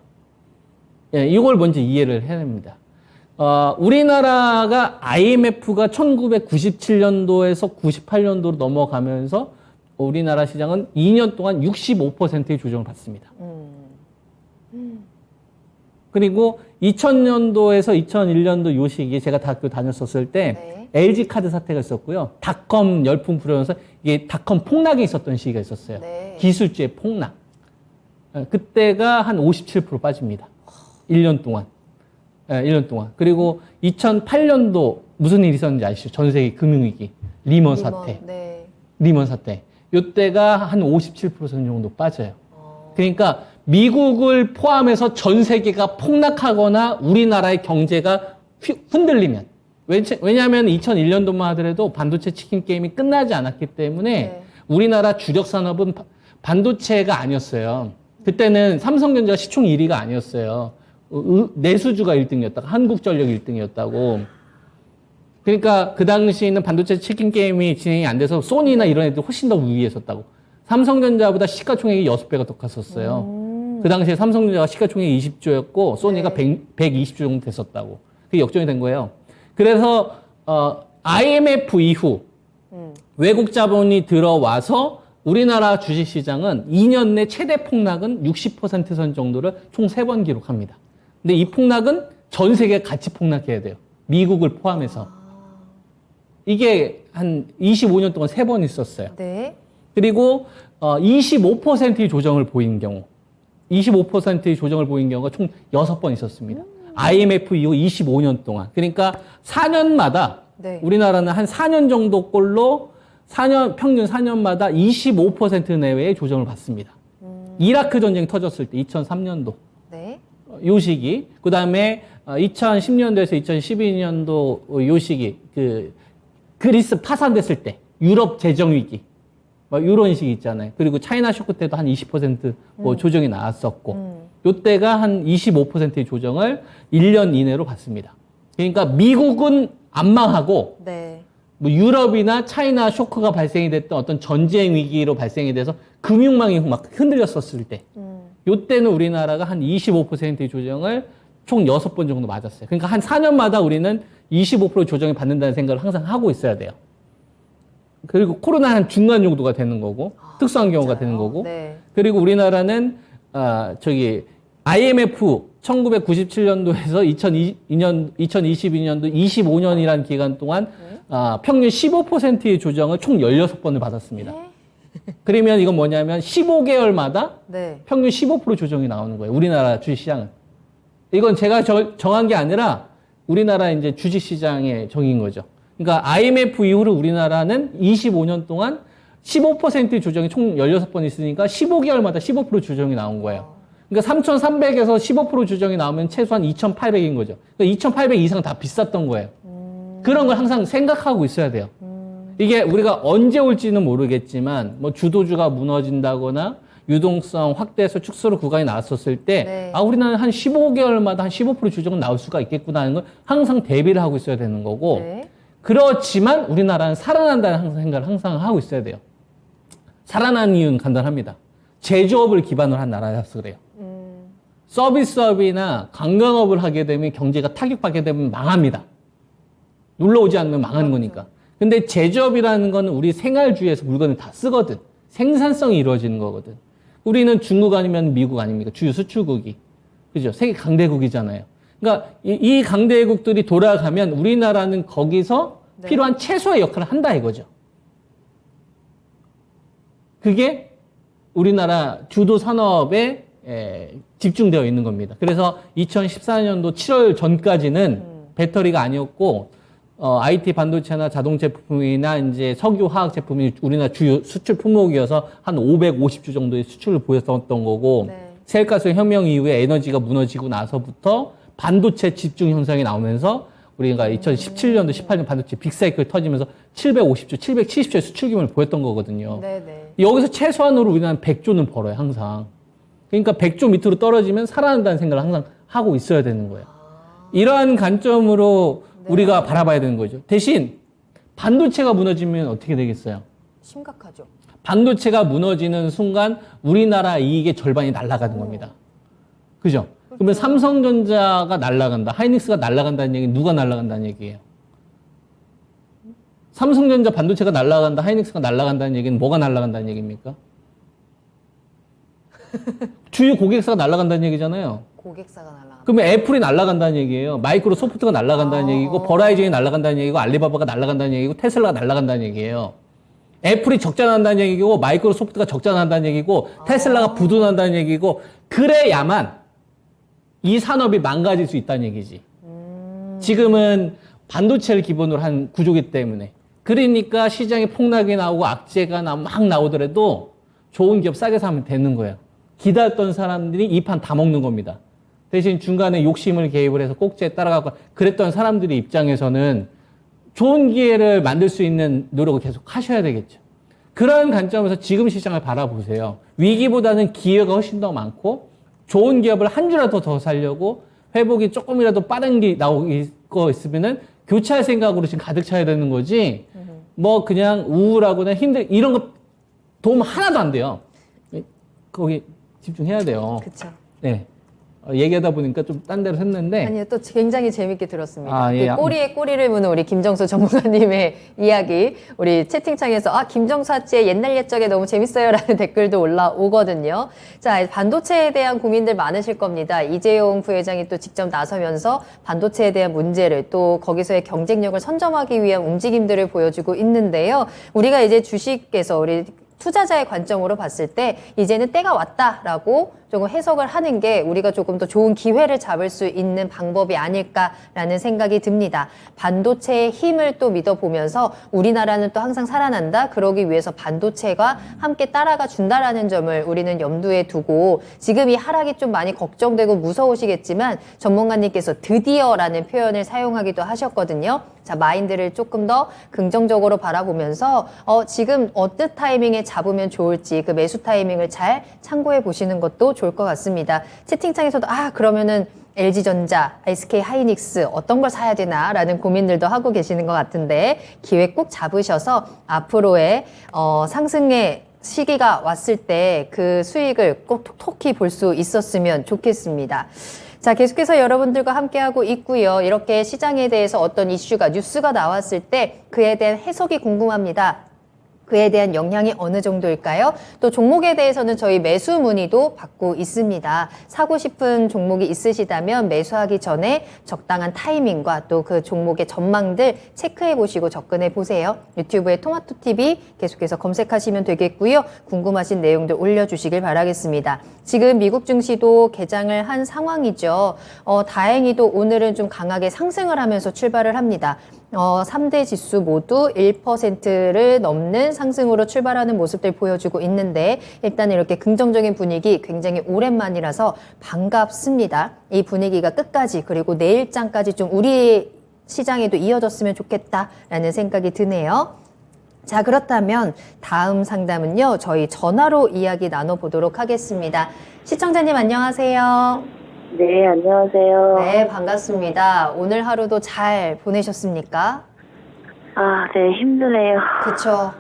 예, 이걸 먼저 이해를 해야 됩니다. 우리나라가 IMF가 1997년도에서 98년도로 넘어가면서 우리나라 시장은 2년 동안 65%의 조정을 받습니다. 그리고 2000년도에서 2001년도 요 시기에 제가 대학교 다녔었을 때 LG 카드 사태가 있었고요. 닷컴 열풍 불어면서 이게 닷컴 폭락이 있었던 시기가 있었어요. 네. 기술주의 폭락. 그때가 한 57% 빠집니다. 1년 동안. 1년 동안. 그리고 2008년도 무슨 일이 있었는지 아시죠? 전 세계 금융위기. 리먼 사태. 네. 리먼 사태. 요때가 한 57% 정도 빠져요. 그러니까 미국을 포함해서 전 세계가 폭락하거나 우리나라의 경제가 흔들리면 왜냐하면 2001년도만 하더라도 반도체 치킨 게임이 끝나지 않았기 때문에 우리나라 주력 산업은 반도체가 아니었어요. 그때는 삼성전자가 시총 1위가 아니었어요. 내수주가 1등이었다가 한국전력 1등이었다고. 그러니까 그 당시에는 반도체 치킨 게임이 진행이 안 돼서 소니나 이런 애들 훨씬 더 위에 있었다고. 삼성전자보다 시가총액이 6배가 더 컸었어요. 그 당시에 삼성전자가 시가총액이 20조였고 소니가 120조 정도 됐었다고. 그게 역전이 된 거예요. 그래서 IMF 이후 외국 자본이 들어와서 우리나라 주식시장은 2년 내 최대 폭락은 60% 정도를 총 3번 기록합니다. 근데 이 폭락은 전 세계 같이 폭락해야 돼요. 미국을 포함해서. 이게 한 25년 동안 3번 있었어요. 네. 그리고 25%의 조정을 보인 경우 25%의 조정을 보인 경우가 총 6번 있었습니다. IMF 이후 25년 동안. 그러니까 4년마다 우리나라는 한 4년 정도 꼴로 평균 4년마다 25% 내외의 조정을 받습니다. 이라크 전쟁이 터졌을 때 2003년도 네. 요 시기, 그 다음에 2010년도에서 2012년도 요 시기, 그리스 파산됐을 때 유럽 재정 위기, 뭐 이런 식이 있잖아요. 그리고 차이나 쇼크 때도 한 20% 조정이 나왔었고, 요때가 한 25%의 조정을 1년 이내로 받습니다. 그러니까 미국은 안 망하고, 뭐 유럽이나 차이나 쇼크가 발생이 됐던 어떤 전쟁 위기로 발생이 돼서 금융망이 막 흔들렸었을 때, 요때는 우리나라가 한 25%의 조정을 총 6번 정도 맞았어요. 그러니까 한 4년마다 우리는 25% 조정이 받는다는 생각을 항상 하고 있어야 돼요. 그리고 코로나 한 중간 정도가 되는 거고, 특수한 경우가 되는 거고, 그리고 우리나라는, IMF 1997년도에서 2022년도 25년이라는 기간 동안, 평균 15%의 조정을 총 16번을 받았습니다. 그러면 이건 뭐냐면 15개월마다 평균 15% 조정이 나오는 거예요. 우리나라 주식시장은. 이건 제가 정한 게 아니라 우리나라 이제 주식시장의 정의인 거죠. 그러니까 IMF 이후로 우리나라는 25년 동안 15%의 조정이 총 16번 있으니까 15개월마다 15% 조정이 나온 거예요. 그러니까 3,300에서 15% 조정이 나오면 최소한 2,800인 거죠. 그러니까 2,800 이상 다 비쌌던 거예요. 그런 걸 항상 생각하고 있어야 돼요. 이게 우리가 언제 올지는 모르겠지만 뭐 주도주가 무너진다거나 유동성 확대해서 축소로 구간이 나왔었을 때 우리나라는 한 15개월마다 한 15% 조정은 나올 수가 있겠구나 하는 걸 항상 대비를 하고 있어야 되는 거고 그렇지만 우리나라는 살아난다는 생각을 항상 하고 있어야 돼요. 살아나는 이유는 간단합니다. 제조업을 기반으로 한 나라라서 그래요. 서비스업이나 관광업을 하게 되면 경제가 타격받게 되면 망합니다. 놀러오지 않으면 망하는 거니까. 근데 제조업이라는 거는 우리 생활주의에서 물건을 다 쓰거든. 생산성이 이루어지는 거거든. 우리는 중국 아니면 미국 아닙니까? 주요 수출국이. 그죠? 세계 강대국이잖아요. 그러니까 이 강대국들이 돌아가면 우리나라는 거기서 필요한 최소의 역할을 한다 이거죠. 그게 우리나라 주도 산업에 집중되어 있는 겁니다. 그래서 2014년도 7월 전까지는 배터리가 아니었고 IT 반도체나 자동차 부품이나 이제 석유 화학 제품이 우리나라 주요 수출 품목이어서 한 550주 정도의 수출을 보였던 거고 네. 셀가스 혁명 이후에 에너지가 무너지고 나서부터 반도체 집중 현상이 나오면서 우리가 2017년도 18년 반도체 빅사이클 터지면서 750조, 770조의 수출 규모를 보였던 거거든요. 네네. 여기서 최소한으로 우리나라는 100조는 벌어요, 항상. 그러니까 100조 밑으로 떨어지면 살아난다는 생각을 항상 하고 있어야 되는 거예요. 이러한 관점으로 우리가 바라봐야 되는 거죠. 대신 반도체가 무너지면 어떻게 되겠어요? 심각하죠. 반도체가 무너지는 순간 우리나라 이익의 절반이 날아가는 겁니다. 그죠? 그러면 삼성전자가 날아간다, 하이닉스가 날아간다는 얘기는 누가 날아간다는 얘기예요? 삼성전자 반도체가 날아간다, 하이닉스가 날아간다는 얘기는 뭐가 날아간다는 얘기입니까? 주요 고객사가 날아간다는 얘기잖아요. 고객사가 날아간다. 그러면 애플이 날아간다는 얘기예요. 마이크로소프트가 날아간다는 얘기고, 버라이즌이 날아간다는 얘기고, 알리바바가 날아간다는 얘기고, 테슬라가 날아간다는 얘기예요. 애플이 적자난다는 얘기고, 마이크로소프트가 적자난다는 얘기고, 테슬라가 부도난다는 얘기고, 그래야만 이 산업이 망가질 수 있다는 얘기지. 지금은 반도체를 기본으로 한 구조기 때문에. 그러니까 시장에 폭락이 나오고 악재가 막 나오더라도 좋은 기업 싸게 사면 되는 거예요. 기다렸던 사람들이 이 판 다 먹는 겁니다. 대신 중간에 욕심을 개입을 해서 꼭지에 따라가고 그랬던 사람들의 입장에서는 좋은 기회를 만들 수 있는 노력을 계속 하셔야 되겠죠. 그런 관점에서 지금 시장을 바라보세요. 위기보다는 기회가 훨씬 더 많고 좋은 기업을 한 주라도 더 살려고 회복이 조금이라도 빠른 게 나오고 있으면은 교체할 생각으로 지금 가득 차야 되는 거지. 뭐 그냥 우울하거나 이런 거 도움 하나도 안 돼요. 거기 집중해야 돼요. 그쵸. 네. 얘기하다 보니까 좀 딴 데로 샜는데. 아니요, 또 굉장히 재밌게 들었습니다. 아, 예. 그 꼬리에 꼬리를 무는 우리 김정수 전문가님의 이야기, 우리 채팅창에서 김정수 아치의 옛날 옛적에 너무 재밌어요라는 댓글도 올라오거든요. 자, 반도체에 대한 고민들 많으실 겁니다. 이재용 부회장이 또 직접 나서면서 반도체에 대한 문제를 또 거기서의 경쟁력을 선점하기 위한 움직임들을 보여주고 있는데요. 우리가 이제 주식에서 우리 투자자의 관점으로 봤을 때 이제는 때가 왔다라고 조금 해석을 하는 게 우리가 조금 더 좋은 기회를 잡을 수 있는 방법이 아닐까라는 생각이 듭니다. 반도체의 힘을 또 믿어보면서 우리나라는 또 항상 살아난다. 그러기 위해서 반도체가 함께 따라가 준다라는 점을 우리는 염두에 두고 지금 이 하락이 좀 많이 걱정되고 무서우시겠지만 전문가님께서 드디어라는 표현을 사용하기도 하셨거든요. 자, 마인드를 조금 더 긍정적으로 바라보면서 지금 어떤 타이밍에 잡으면 좋을지 그 매수 타이밍을 잘 참고해 보시는 것도 좋을 것 같습니다. 채팅창에서도 그러면은 LG전자, SK 하이닉스 어떤 걸 사야 되나라는 고민들도 하고 계시는 것 같은데 기회 꼭 잡으셔서 앞으로의 상승의 시기가 왔을 때 그 수익을 꼭 톡톡히 볼 수 있었으면 좋겠습니다. 자, 계속해서 여러분들과 함께하고 있고요. 이렇게 시장에 대해서 어떤 이슈가, 뉴스가 나왔을 때 그에 대한 해석이 궁금합니다. 그에 대한 영향이 어느 정도일까요? 또 종목에 대해서는 저희 매수 문의도 받고 있습니다. 사고 싶은 종목이 있으시다면 매수하기 전에 적당한 타이밍과 또 그 종목의 전망들 체크해 보시고 접근해 보세요. 유튜브에 토마토TV 계속해서 검색하시면 되겠고요. 궁금하신 내용들 올려주시길 바라겠습니다. 지금 미국 증시도 개장을 한 상황이죠. 다행히도 오늘은 좀 강하게 상승을 하면서 출발을 합니다. 3대 지수 모두 1%를 넘는 상승으로 출발하는 모습들 보여주고 있는데 일단 이렇게 긍정적인 분위기 굉장히 오랜만이라서 반갑습니다. 이 분위기가 끝까지 그리고 내일장까지 좀 우리 시장에도 이어졌으면 좋겠다라는 생각이 드네요. 자, 그렇다면 다음 상담은요. 저희 전화로 이야기 나눠보도록 하겠습니다. 시청자님 안녕하세요. 네, 안녕하세요. 네, 반갑습니다. 오늘 하루도 잘 보내셨습니까? 네, 힘드네요. 그쵸.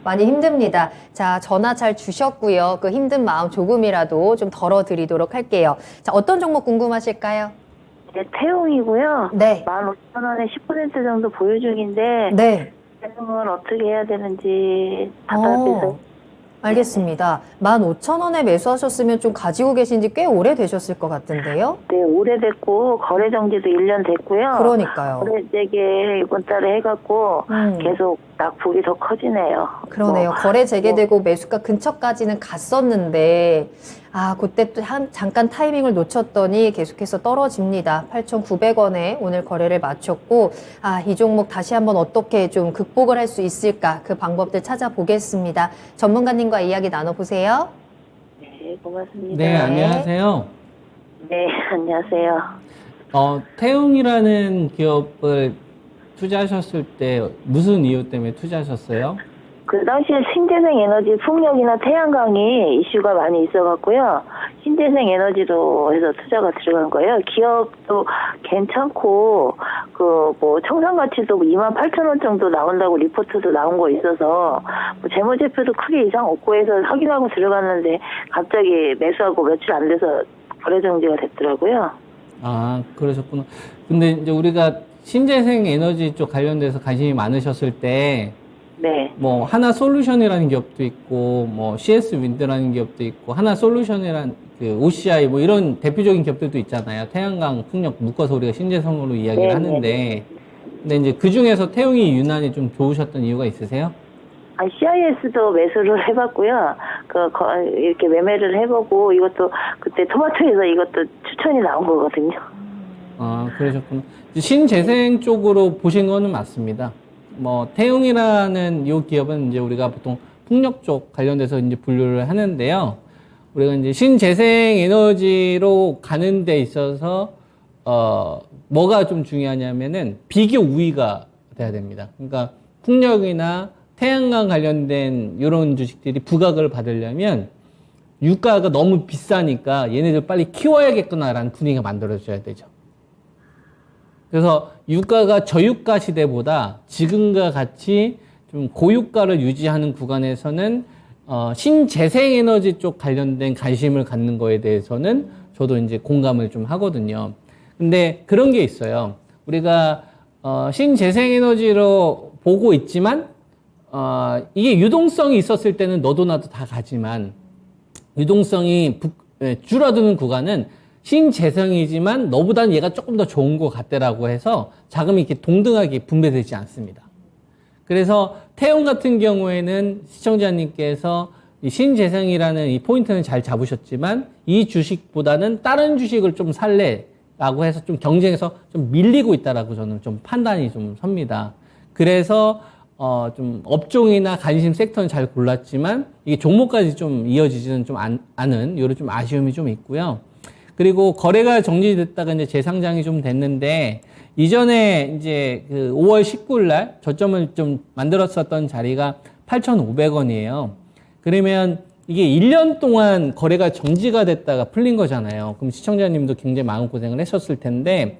많이 힘듭니다. 자, 전화 잘 주셨고요. 그 힘든 마음 조금이라도 좀 덜어드리도록 할게요. 자, 어떤 종목 궁금하실까요? 네, 태용이고요. 네. 15,000원에 10% 정도 보유 중인데, 네. 태용은 어떻게 해야 되는지 답답해서. 알겠습니다. 15,000원에 매수하셨으면 좀 가지고 계신 지 꽤 오래되셨을 것 같은데요? 네, 오래됐고, 거래 정지도 1년 됐고요. 그러니까요. 거래되게 이번 달에 해갖고, 계속 낙폭이 더 커지네요. 그러네요. 거래 재개되고 매수가 근처까지는 갔었는데, 그때 또 잠깐 타이밍을 놓쳤더니 계속해서 떨어집니다. 8,900원에 오늘 거래를 마쳤고, 이 종목 다시 한번 어떻게 좀 극복을 할 수 있을까? 그 방법들 찾아보겠습니다. 전문가님과 이야기 나눠보세요. 네, 고맙습니다. 네, 안녕하세요. 네, 안녕하세요. 태웅이라는 기업을 투자하셨을 때 무슨 이유 때문에 투자하셨어요? 그 당시에 신재생 에너지 풍력이나 태양광이 이슈가 많이 있어갖고요. 신재생 에너지로 해서 투자가 들어간 거예요. 기업도 괜찮고, 청산 가치도 28,000원 정도 나온다고 리포트도 나온 거 있어서, 재무제표도 크게 이상 없고 해서 확인하고 들어갔는데, 갑자기 매수하고 며칠 안 돼서 거래 정지가 됐더라고요. 그러셨구나. 근데 이제 우리가 신재생 에너지 쪽 관련돼서 관심이 많으셨을 때, 네. 뭐, 하나 솔루션이라는 기업도 있고, 뭐, CS 윈드라는 기업도 있고, 하나 솔루션이란 그 OCI 뭐 이런 대표적인 기업들도 있잖아요. 태양광, 풍력 묶어서 우리가 신재생으로 이야기를 네, 하는데, 근데 이제 그 중에서 태용이 유난히 좀 좋으셨던 이유가 있으세요? CIS도 매수를 해봤고요. 이렇게 매매를 해보고, 이것도 그때 토마토에서 이것도 추천이 나온 거거든요. 그러셨구나. 신재생 쪽으로 보신 거는 맞습니다. 뭐, 태용이라는 이 기업은 이제 우리가 보통 풍력 쪽 관련돼서 이제 분류를 하는데요. 우리가 이제 신재생 에너지로 가는 데 있어서, 뭐가 좀 중요하냐면은 비교 우위가 돼야 됩니다. 그러니까 풍력이나 태양광 관련된 이런 주식들이 부각을 받으려면 유가가 너무 비싸니까 얘네들 빨리 키워야겠구나라는 분위기가 만들어져야 되죠. 그래서 유가가 저유가 시대보다 지금과 같이 좀 고유가를 유지하는 구간에서는 신재생에너지 쪽 관련된 관심을 갖는 거에 대해서는 저도 이제 공감을 좀 하거든요. 근데 그런 게 있어요. 우리가 신재생에너지로 보고 있지만 이게 유동성이 있었을 때는 너도 나도 다 가지만 유동성이 줄어드는 구간은 신재생이지만 너보다는 얘가 조금 더 좋은 것 같다라고 해서 자금이 이렇게 동등하게 분배되지 않습니다. 그래서 태용 같은 경우에는 시청자님께서 이 신재생이라는 이 포인트는 잘 잡으셨지만 이 주식보다는 다른 주식을 좀 살래라고 해서 좀 경쟁에서 좀 밀리고 있다라고 저는 좀 판단이 좀 섭니다. 그래서 좀 업종이나 관심 섹터는 잘 골랐지만 이게 종목까지 좀 이어지지는 좀 않은 요런 좀 아쉬움이 좀 있고요. 그리고 거래가 정지됐다가 이제 재상장이 좀 됐는데 이전에 이제 그 5월 19일 날 저점을 좀 만들었었던 자리가 8,500원이에요. 그러면 이게 1년 동안 거래가 정지가 됐다가 풀린 거잖아요. 그럼 시청자님도 굉장히 마음고생을 했었을 텐데,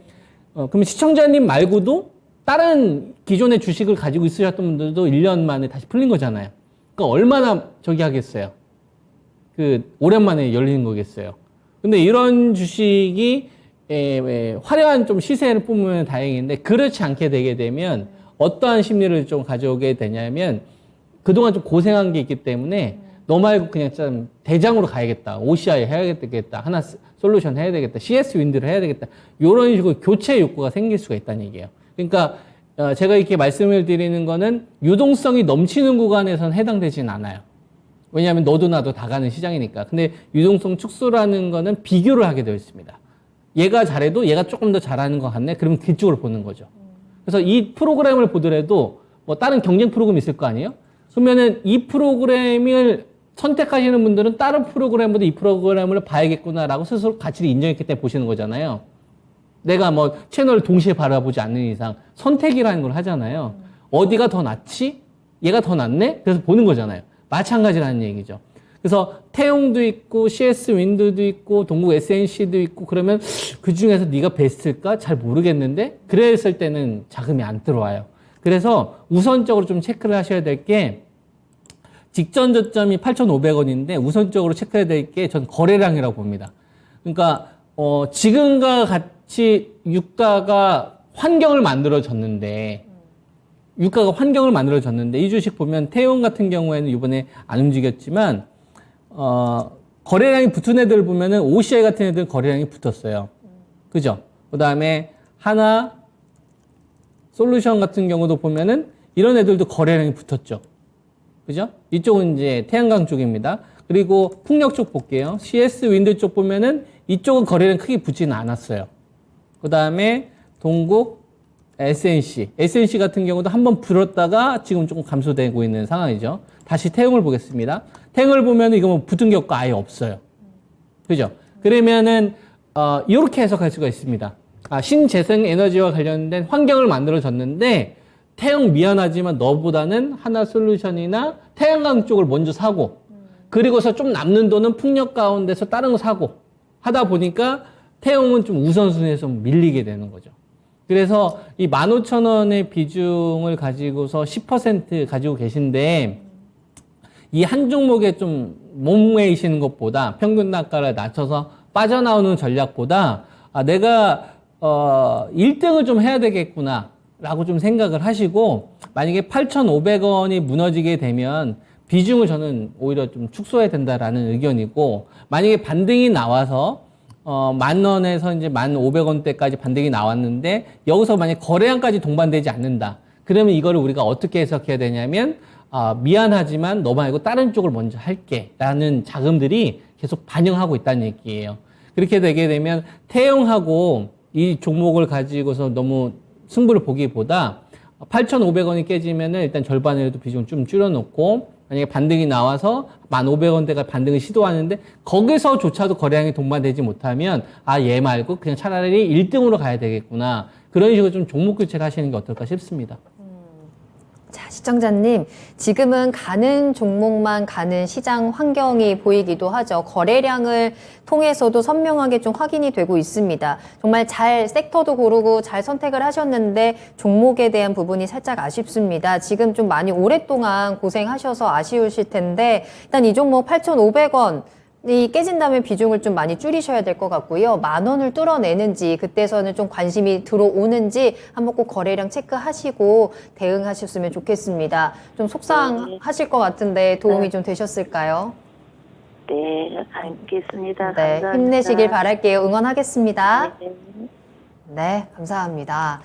그럼 시청자님 말고도 다른 기존의 주식을 가지고 있으셨던 분들도 1년 만에 다시 풀린 거잖아요. 그러니까 얼마나 저기 하겠어요? 오랜만에 열리는 거겠어요. 근데 이런 주식이 화려한 좀 시세를 뿜으면 다행인데 그렇지 않게 되게 되면 어떠한 심리를 좀 가져오게 되냐면 그동안 좀 고생한 게 있기 때문에 너 말고 그냥 좀 대장으로 가야겠다. OCI 해야 되겠다. 하나 솔루션 해야 되겠다. CS 윈드를 해야 되겠다. 이런 식으로 교체 욕구가 생길 수가 있다는 얘기예요. 그러니까 제가 이렇게 말씀을 드리는 거는 유동성이 넘치는 구간에서는 해당되진 않아요. 왜냐하면 너도 나도 다 가는 시장이니까. 근데 유동성 축소라는 거는 비교를 하게 되어 있습니다. 얘가 잘해도 얘가 조금 더 잘하는 것 같네? 그러면 그쪽을 보는 거죠. 그래서 이 프로그램을 보더라도 뭐 다른 경쟁 프로그램이 있을 거 아니에요? 그러면은 이 프로그램을 선택하시는 분들은 다른 프로그램보다 이 프로그램을 봐야겠구나라고 스스로 가치를 인정했기 때문에 보시는 거잖아요. 내가 뭐 채널을 동시에 바라보지 않는 이상 선택이라는 걸 하잖아요. 어디가 더 낫지? 얘가 더 낫네? 그래서 보는 거잖아요. 마찬가지라는 얘기죠. 그래서 태용도 있고 CS 윈드도 있고 동국 SNC도 있고 그러면 그 중에서 네가 베스트일까? 잘 모르겠는데 그랬을 때는 자금이 안 들어와요. 그래서 우선적으로 좀 체크를 하셔야 될 게 직전 저점이 8,500원인데 우선적으로 체크해야 될 게 전 거래량이라고 봅니다. 그러니까 지금과 같이 유가가 환경을 만들어졌는데 이 주식 보면 태용 같은 경우에는 이번에 안 움직였지만 거래량이 붙은 애들 보면은 OCI 같은 애들 거래량이 붙었어요. 그죠? 그 다음에 하나 솔루션 같은 경우도 보면은 이런 애들도 거래량이 붙었죠. 그죠? 이쪽은 이제 태양광 쪽입니다. 그리고 풍력 쪽 볼게요. CS 윈드 쪽 보면은 이쪽은 거래량 크게 붙지는 않았어요. 그 다음에 동국, SNC 같은 경우도 한번 불었다가 지금 조금 감소되고 있는 상황이죠. 다시 태용을 보겠습니다. 태용을 보면 이거 뭐 붙은 격과 아예 없어요. 그죠? 그러면은, 이렇게 해석할 수가 있습니다. 신재생 에너지와 관련된 환경을 만들어졌는데, 태용 미안하지만 너보다는 하나솔루션이나 태양광 쪽을 먼저 사고, 그리고서 좀 남는 돈은 풍력 가운데서 다른 거 사고 하다 보니까 태용은 좀 우선순위에서 밀리게 되는 거죠. 그래서 이 15,000원의 비중을 가지고서 10% 가지고 계신데 이 한 종목에 좀 몸매이시는 것보다 평균 단가를 낮춰서 빠져나오는 전략보다 내가 1등을 좀 해야 되겠구나 라고 좀 생각을 하시고 만약에 8,500원이 무너지게 되면 비중을 저는 오히려 좀 축소해야 된다라는 의견이고 만약에 반등이 나와서 10,000원에서 이제 1,500원대까지 반등이 나왔는데 여기서 만약 거래량까지 동반되지 않는다. 그러면 이거를 우리가 어떻게 해석해야 되냐면 미안하지만 너 말고 다른 쪽을 먼저 할게 라는 자금들이 계속 반영하고 있다는 얘기예요. 그렇게 되게 되면 태용하고 이 종목을 가지고서 너무 승부를 보기보다 8,500원이 깨지면은 일단 절반이라도 비중을 좀 줄여놓고 만약에 반등이 나와서 1,500원대가 반등을 시도하는데 거기서조차도 거래량이 동반되지 못하면 얘 말고 그냥 차라리 1등으로 가야 되겠구나. 그런 식으로 좀 종목 교체를 하시는 게 어떨까 싶습니다. 자, 시청자님, 지금은 가는 종목만 가는 시장 환경이 보이기도 하죠. 거래량을 통해서도 선명하게 좀 확인이 되고 있습니다. 정말 잘 섹터도 고르고 잘 선택을 하셨는데 종목에 대한 부분이 살짝 아쉽습니다. 지금 좀 많이 오랫동안 고생하셔서 아쉬우실 텐데 일단 이 종목 8,500원 이 깨진다면 비중을 좀 많이 줄이셔야 될 것 같고요. 10,000원을 뚫어내는지 그때서는 좀 관심이 들어오는지 한번 꼭 거래량 체크하시고 대응하셨으면 좋겠습니다. 좀 속상하실 것 같은데 도움이 좀 되셨을까요? 네, 알겠습니다. 네, 감사합니다. 힘내시길 바랄게요. 응원하겠습니다. 네. 네, 감사합니다.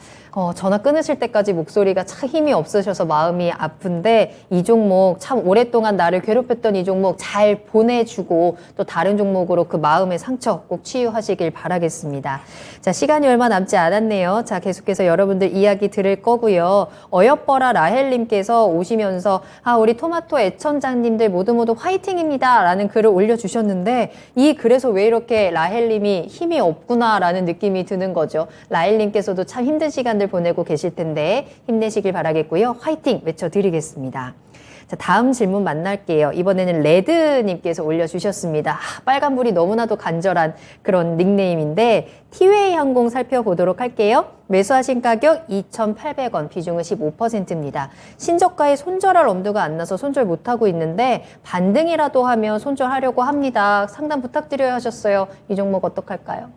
전화 끊으실 때까지 목소리가 참 힘이 없으셔서 마음이 아픈데 이 종목 참 오랫동안 나를 괴롭혔던 이 종목 잘 보내주고 또 다른 종목으로 그 마음의 상처 꼭 치유하시길 바라겠습니다. 자, 시간이 얼마 남지 않았네요. 자, 계속해서 여러분들 이야기 들을 거고요. 어여뻐라 라헬님께서 오시면서 우리 토마토 애천장님들 모두 화이팅입니다 라는 글을 올려주셨는데 이 글에서 왜 이렇게 라헬님이 힘이 없구나 라는 느낌이 드는 거죠. 라헬님께서도 참 힘든 시간들 보내고 계실 텐데 힘내시길 바라겠고요. 화이팅 외쳐드리겠습니다. 자, 다음 질문 만날게요. 이번에는 레드님께서 올려주셨습니다. 빨간불이 너무나도 간절한 그런 닉네임인데 티웨이 항공 살펴보도록 할게요. 매수하신 가격 2,800원, 비중은 15%입니다. 신저가에 손절할 엄두가 안 나서 손절 못하고 있는데 반등이라도 하면 손절하려고 합니다. 상담 부탁드려야 하셨어요. 이 종목 어떡할까요?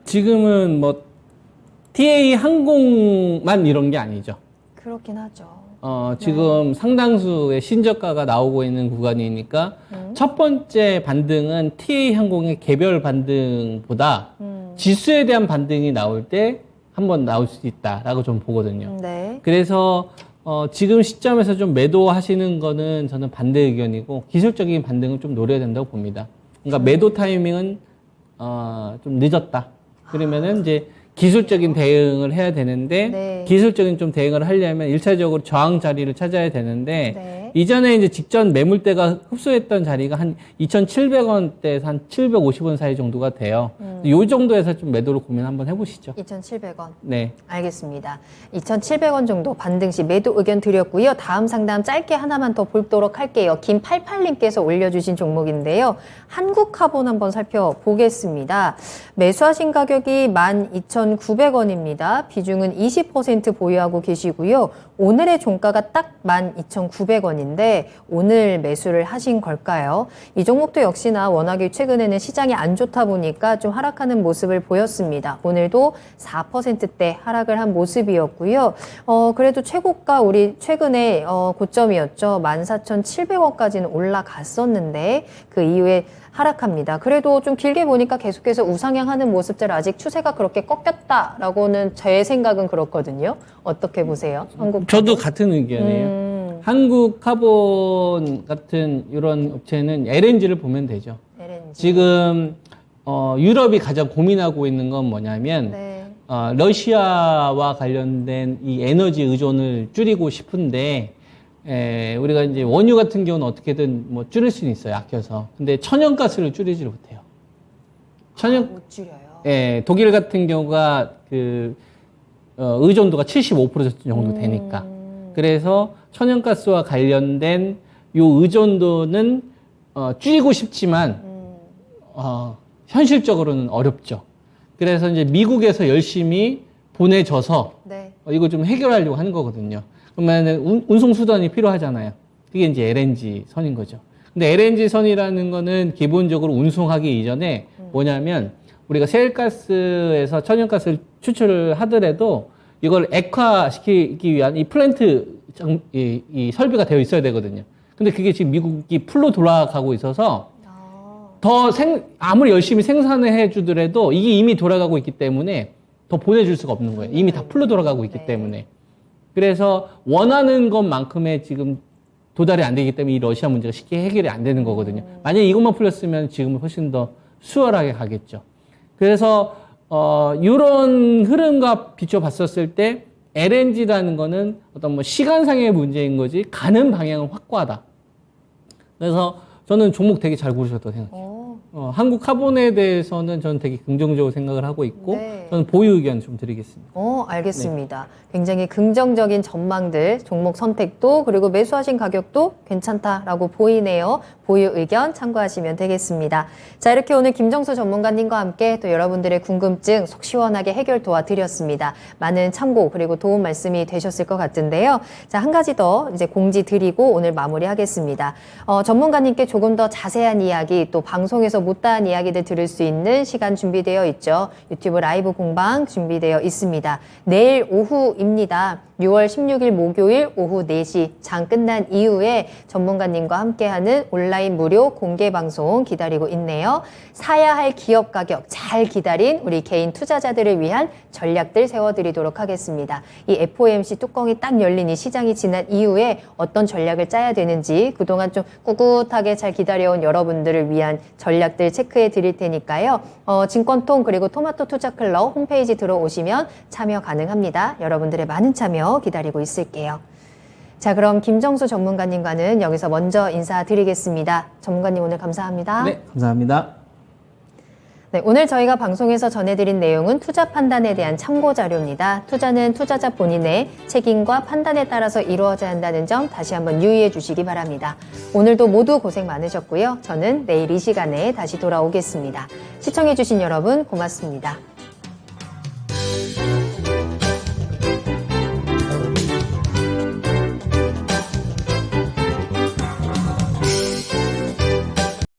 지금은 뭐 TA 항공만 이런 게 아니죠. 그렇긴 하죠. 지금 상당수의 신저가가 나오고 있는 구간이니까 첫 번째 반등은 TA 항공의 개별 반등보다 지수에 대한 반등이 나올 때 한번 나올 수 있다라고 좀 보거든요. 네. 그래서 지금 시점에서 좀 매도하시는 거는 저는 반대 의견이고 기술적인 반등은 좀 노려야 된다고 봅니다. 그러니까 매도 타이밍은 좀 늦었다. 그러면은 이제 기술적인 대응을 해야 되는데 네. 기술적인 좀 대응을 하려면 1차적으로 저항 자리를 찾아야 되는데 네. 이전에 이제 직전 매물대가 흡수했던 자리가 한 2,700원대에서 한 750원 사이 정도가 돼요. 이 정도에서 좀 매도를 고민 한번 해보시죠. 2,700원. 네. 알겠습니다. 2,700원 정도 반등 시 매도 의견 드렸고요. 다음 상담 짧게 하나만 더 보도록 할게요. 김88님께서 올려주신 종목인데요. 한국카본 한번 살펴보겠습니다. 매수하신 가격이 12,900원입니다. 비중은 20% 보유하고 계시고요. 오늘의 종가가 딱 12,900원이에요. 원인데 오늘 매수를 하신 걸까요? 이 종목도 역시나 워낙에 최근에는 시장이 안 좋다 보니까 좀 하락하는 모습을 보였습니다. 오늘도 4%대 하락을 한 모습이었고요. 그래도 최고가 우리 최근에 고점이었죠. 14,700원까지는 올라갔었는데 그 이후에 하락합니다. 그래도 좀 길게 보니까 계속해서 우상향하는 모습들 아직 추세가 그렇게 꺾였다라고는 제 생각은 그렇거든요. 어떻게 보세요? 저도 같은 의견이에요. 한국 카본 같은 이런 업체는 LNG를 보면 되죠. LNG. 지금 유럽이 가장 고민하고 있는 건 뭐냐면 네. 러시아와 관련된 이 에너지 의존을 줄이고 싶은데 우리가 이제 원유 같은 경우는 어떻게든 뭐 줄일 수는 있어요, 아껴서. 근데 천연가스를 줄이지 못해요. 못 줄여요. 독일 같은 경우가 의존도가 75% 정도 되니까. 그래서 천연가스와 관련된 요 의존도는 줄이고 싶지만 현실적으로는 어렵죠. 그래서 이제 미국에서 열심히 보내줘서 네. 이거 좀 해결하려고 하는 거거든요. 그러면 운송 수단이 필요하잖아요. 그게 이제 LNG 선인 거죠. 근데 LNG 선이라는 거는 기본적으로 운송하기 이전에 뭐냐면 우리가 셰일가스에서 천연가스를 추출을 하더라도 이걸 액화시키기 위한 이 플랜트 이 설비가 되어 있어야 되거든요. 근데 그게 지금 미국이 풀로 돌아가고 있어서 아무리 열심히 생산을 해주더라도 이게 이미 돌아가고 있기 때문에 더 보내줄 수가 없는 거예요. 이미 다 풀로 돌아가고 있기 때문에. 그래서 원하는 것만큼의 지금 도달이 안 되기 때문에 이 러시아 문제가 쉽게 해결이 안 되는 거거든요. 만약에 이것만 풀렸으면 지금은 훨씬 더 수월하게 가겠죠. 그래서 이런 흐름과 비춰봤었을 때 LNG라는 거는 어떤 뭐 시간상의 문제인 거지 가는 방향은 확고하다. 그래서 저는 종목 되게 잘 고르셨다고 생각해요. 한국 카본에 대해서는 저는 되게 긍정적으로 생각을 하고 있고 네. 저는 보유 의견 좀 드리겠습니다. 알겠습니다. 굉장히 긍정적인 전망들, 종목 선택도 그리고 매수하신 가격도 괜찮다라고 보이네요. 보유 의견 참고하시면 되겠습니다. 자, 이렇게 오늘 김정수 전문가님과 함께 또 여러분들의 궁금증 속 시원하게 해결 도와드렸습니다. 많은 참고 그리고 도움 말씀이 되셨을 것 같은데요. 자, 한 가지 더 이제 공지 드리고 오늘 마무리하겠습니다. 전문가님께 조금 더 자세한 이야기 또 방송에서 못다한 이야기들 들을 수 있는 시간 준비되어 있죠. 유튜브 라이브 공방 준비되어 있습니다. 내일 오후입니다. 6월 16일 목요일 오후 4시 장 끝난 이후에 전문가님과 함께하는 온라인 무료 공개 방송 기다리고 있네요. 사야 할 기업 가격 잘 기다린 우리 개인 투자자들을 위한 전략들 세워드리도록 하겠습니다. 이 FOMC 뚜껑이 딱 열린 이 시장이 지난 이후에 어떤 전략을 짜야 되는지 그동안 좀 꿋꿋하게 잘 기다려온 여러분들을 위한 전략들 체크해 드릴 테니까요. 증권통 그리고 토마토 투자클럽 홈페이지 들어오시면 참여 가능합니다. 여러분들의 많은 참여 기다리고 있을게요. 자, 그럼 김정수 전문가님과는 여기서 먼저 인사드리겠습니다. 전문가님 오늘 감사합니다. 네, 감사합니다. 네, 오늘 저희가 방송에서 전해드린 내용은 투자 판단에 대한 참고 자료입니다. 투자는 투자자 본인의 책임과 판단에 따라서 이루어져야 한다는 점 다시 한번 유의해 주시기 바랍니다. 오늘도 모두 고생 많으셨고요. 저는 내일 이 시간에 다시 돌아오겠습니다. 시청해 주신 여러분 고맙습니다.